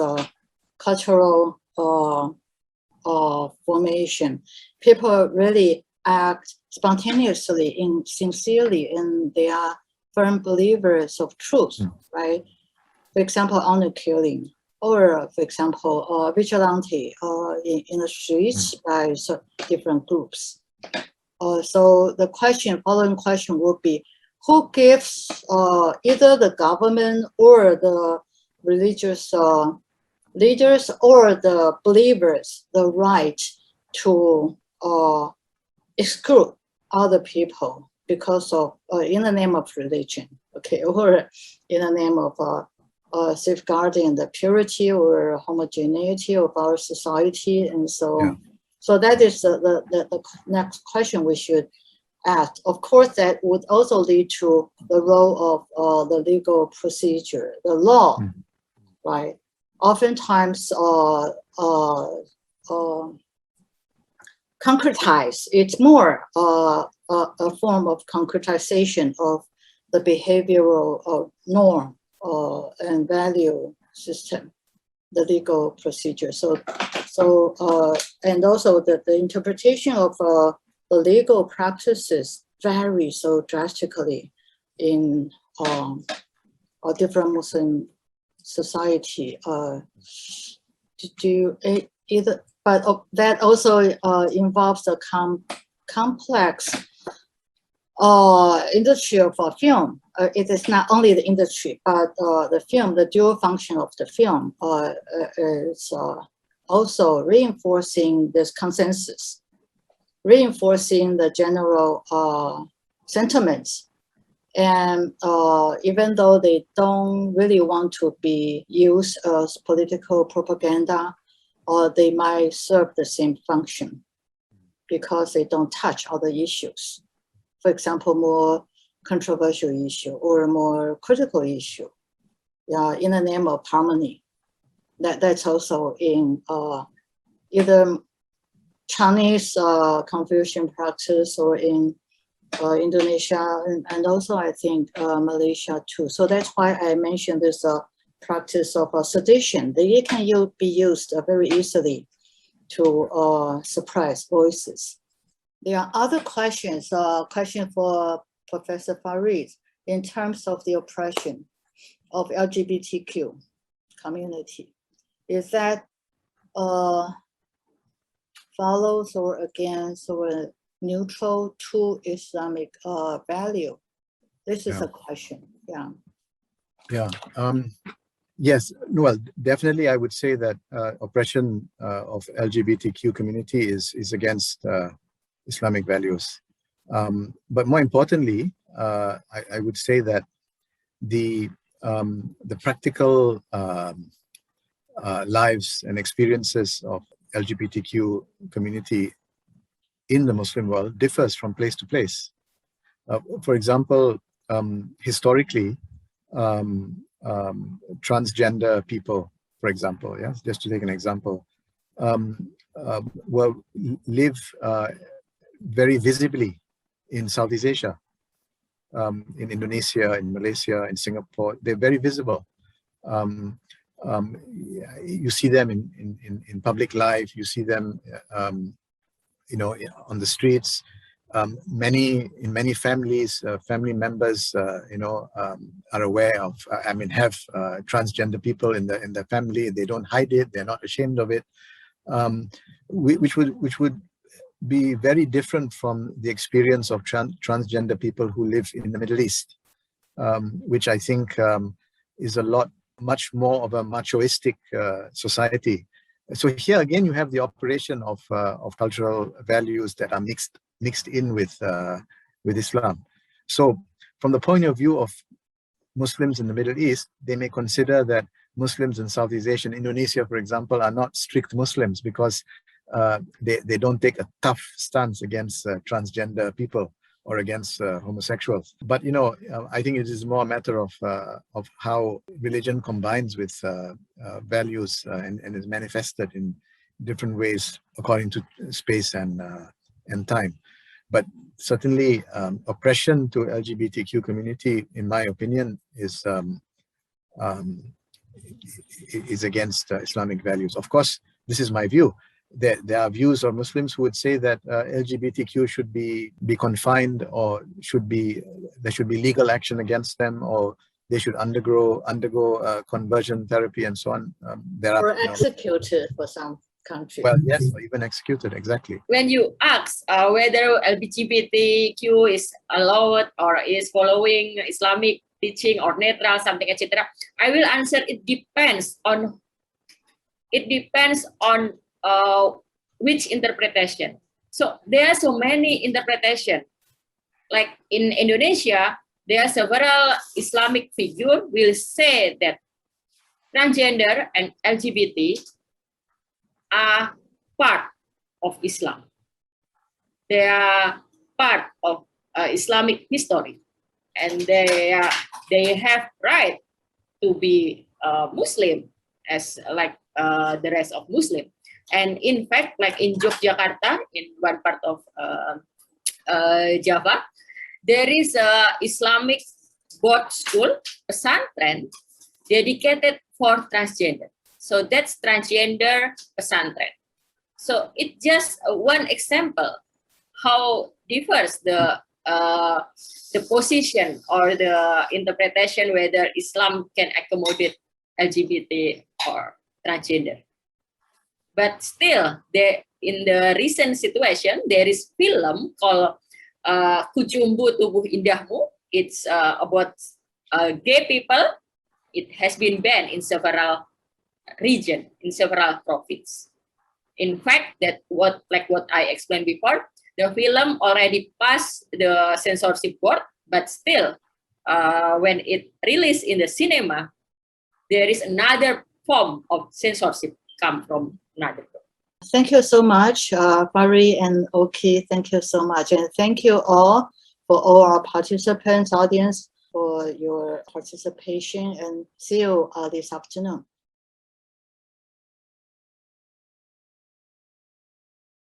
cultural formation, people really act spontaneously and sincerely, and they are firm believers of truth, right? For example, honor killing, or for example, vigilante in the streets by different groups. So the following question would be, who gives either the government or the religious leaders or the believers the right to exclude other people because of in the name of religion, okay, or in the name of safeguarding the purity or homogeneity of our society, and so on. So that is the next question we should ask. Of course, that would also lead to the role of the legal procedure, the law, right? Oftentimes concretize. It's more a form of concretization of the behavioral norm and value system, the legal procedure. So and also the interpretation of the legal practices vary so drastically in different Muslim society. But that also involves a complex industry of film. It is not only the industry, but the film, the dual function of the film is also reinforcing this consensus, reinforcing the general sentiments. And even though they don't really want to be used as political propaganda, or they might serve the same function because they don't touch other issues. For example, more controversial issue or more critical issue, in the name of harmony. That's also in either Chinese Confucian practice or in Indonesia, and also I think Malaysia too. So that's why I mentioned this practice of sedition. It can be used very easily to suppress voices. There are other questions, question for Professor Farid, in terms of the oppression of LGBTQ community. Is that follows or against or neutral to Islamic value? This is a question. Yes, well, definitely I would say that oppression of LGBTQ community is against Islamic values. But more importantly, I would say that the practical lives and experiences of LGBTQ community in the Muslim world differs from place to place. For example, historically, transgender people, for example, just to take an example, live very visibly in Southeast Asia, in Indonesia, in Malaysia, in Singapore. They're very visible. You see them in public life. You see them, on the streets. In many families, family members, are aware of, have transgender people in their family. They don't hide it. They're not ashamed of it, which would be very different from the experience of transgender people who live in the Middle East, which I think is much more of a machoistic society. So here again, you have the operation of cultural values that are mixed in with Islam. So from the point of view of Muslims in the Middle East, they may consider that Muslims in Southeast Asia, Indonesia, for example, are not strict Muslims because they don't take a tough stance against transgender people or against homosexuals. But I think it is more a matter of how religion combines with values and is manifested in different ways according to space and time. But certainly, oppression to LGBTQ community, in my opinion, is against Islamic values. Of course, this is my view. There are views of Muslims who would say that LGBTQ should be confined, or there should be legal action against them, or they should undergo conversion therapy and so on. Or executed for some countries. Well, yes, or even executed, exactly. When you ask whether LGBTQ is allowed or is following Islamic teaching or neutral, something, etc., I will answer it depends on which interpretation. So there are so many interpretations. Like in Indonesia, there are several Islamic figures will say that transgender and LGBT are part of Islam. They are part of Islamic history, and they have right to be Muslim as like the rest of Muslim. And in fact, like in Yogyakarta, in one part of Java, there is a Islamic board school, pesantren, dedicated for transgender. So that's transgender pesantren. So it's just one example how diverse the position or the interpretation whether Islam can accommodate LGBT or transgender. But still, in the recent situation, there is film called Kucumbu Tubuh Indahmu. It's about gay people. It has been banned in several regions, in several provinces. In fact, what I explained before, the film already passed the censorship board, but still, when it released in the cinema, there is another form of censorship come from another board. Thank you so much, Fari and Oki. Thank you so much. And thank you all for all our participants, audience, for your participation, and see you this afternoon.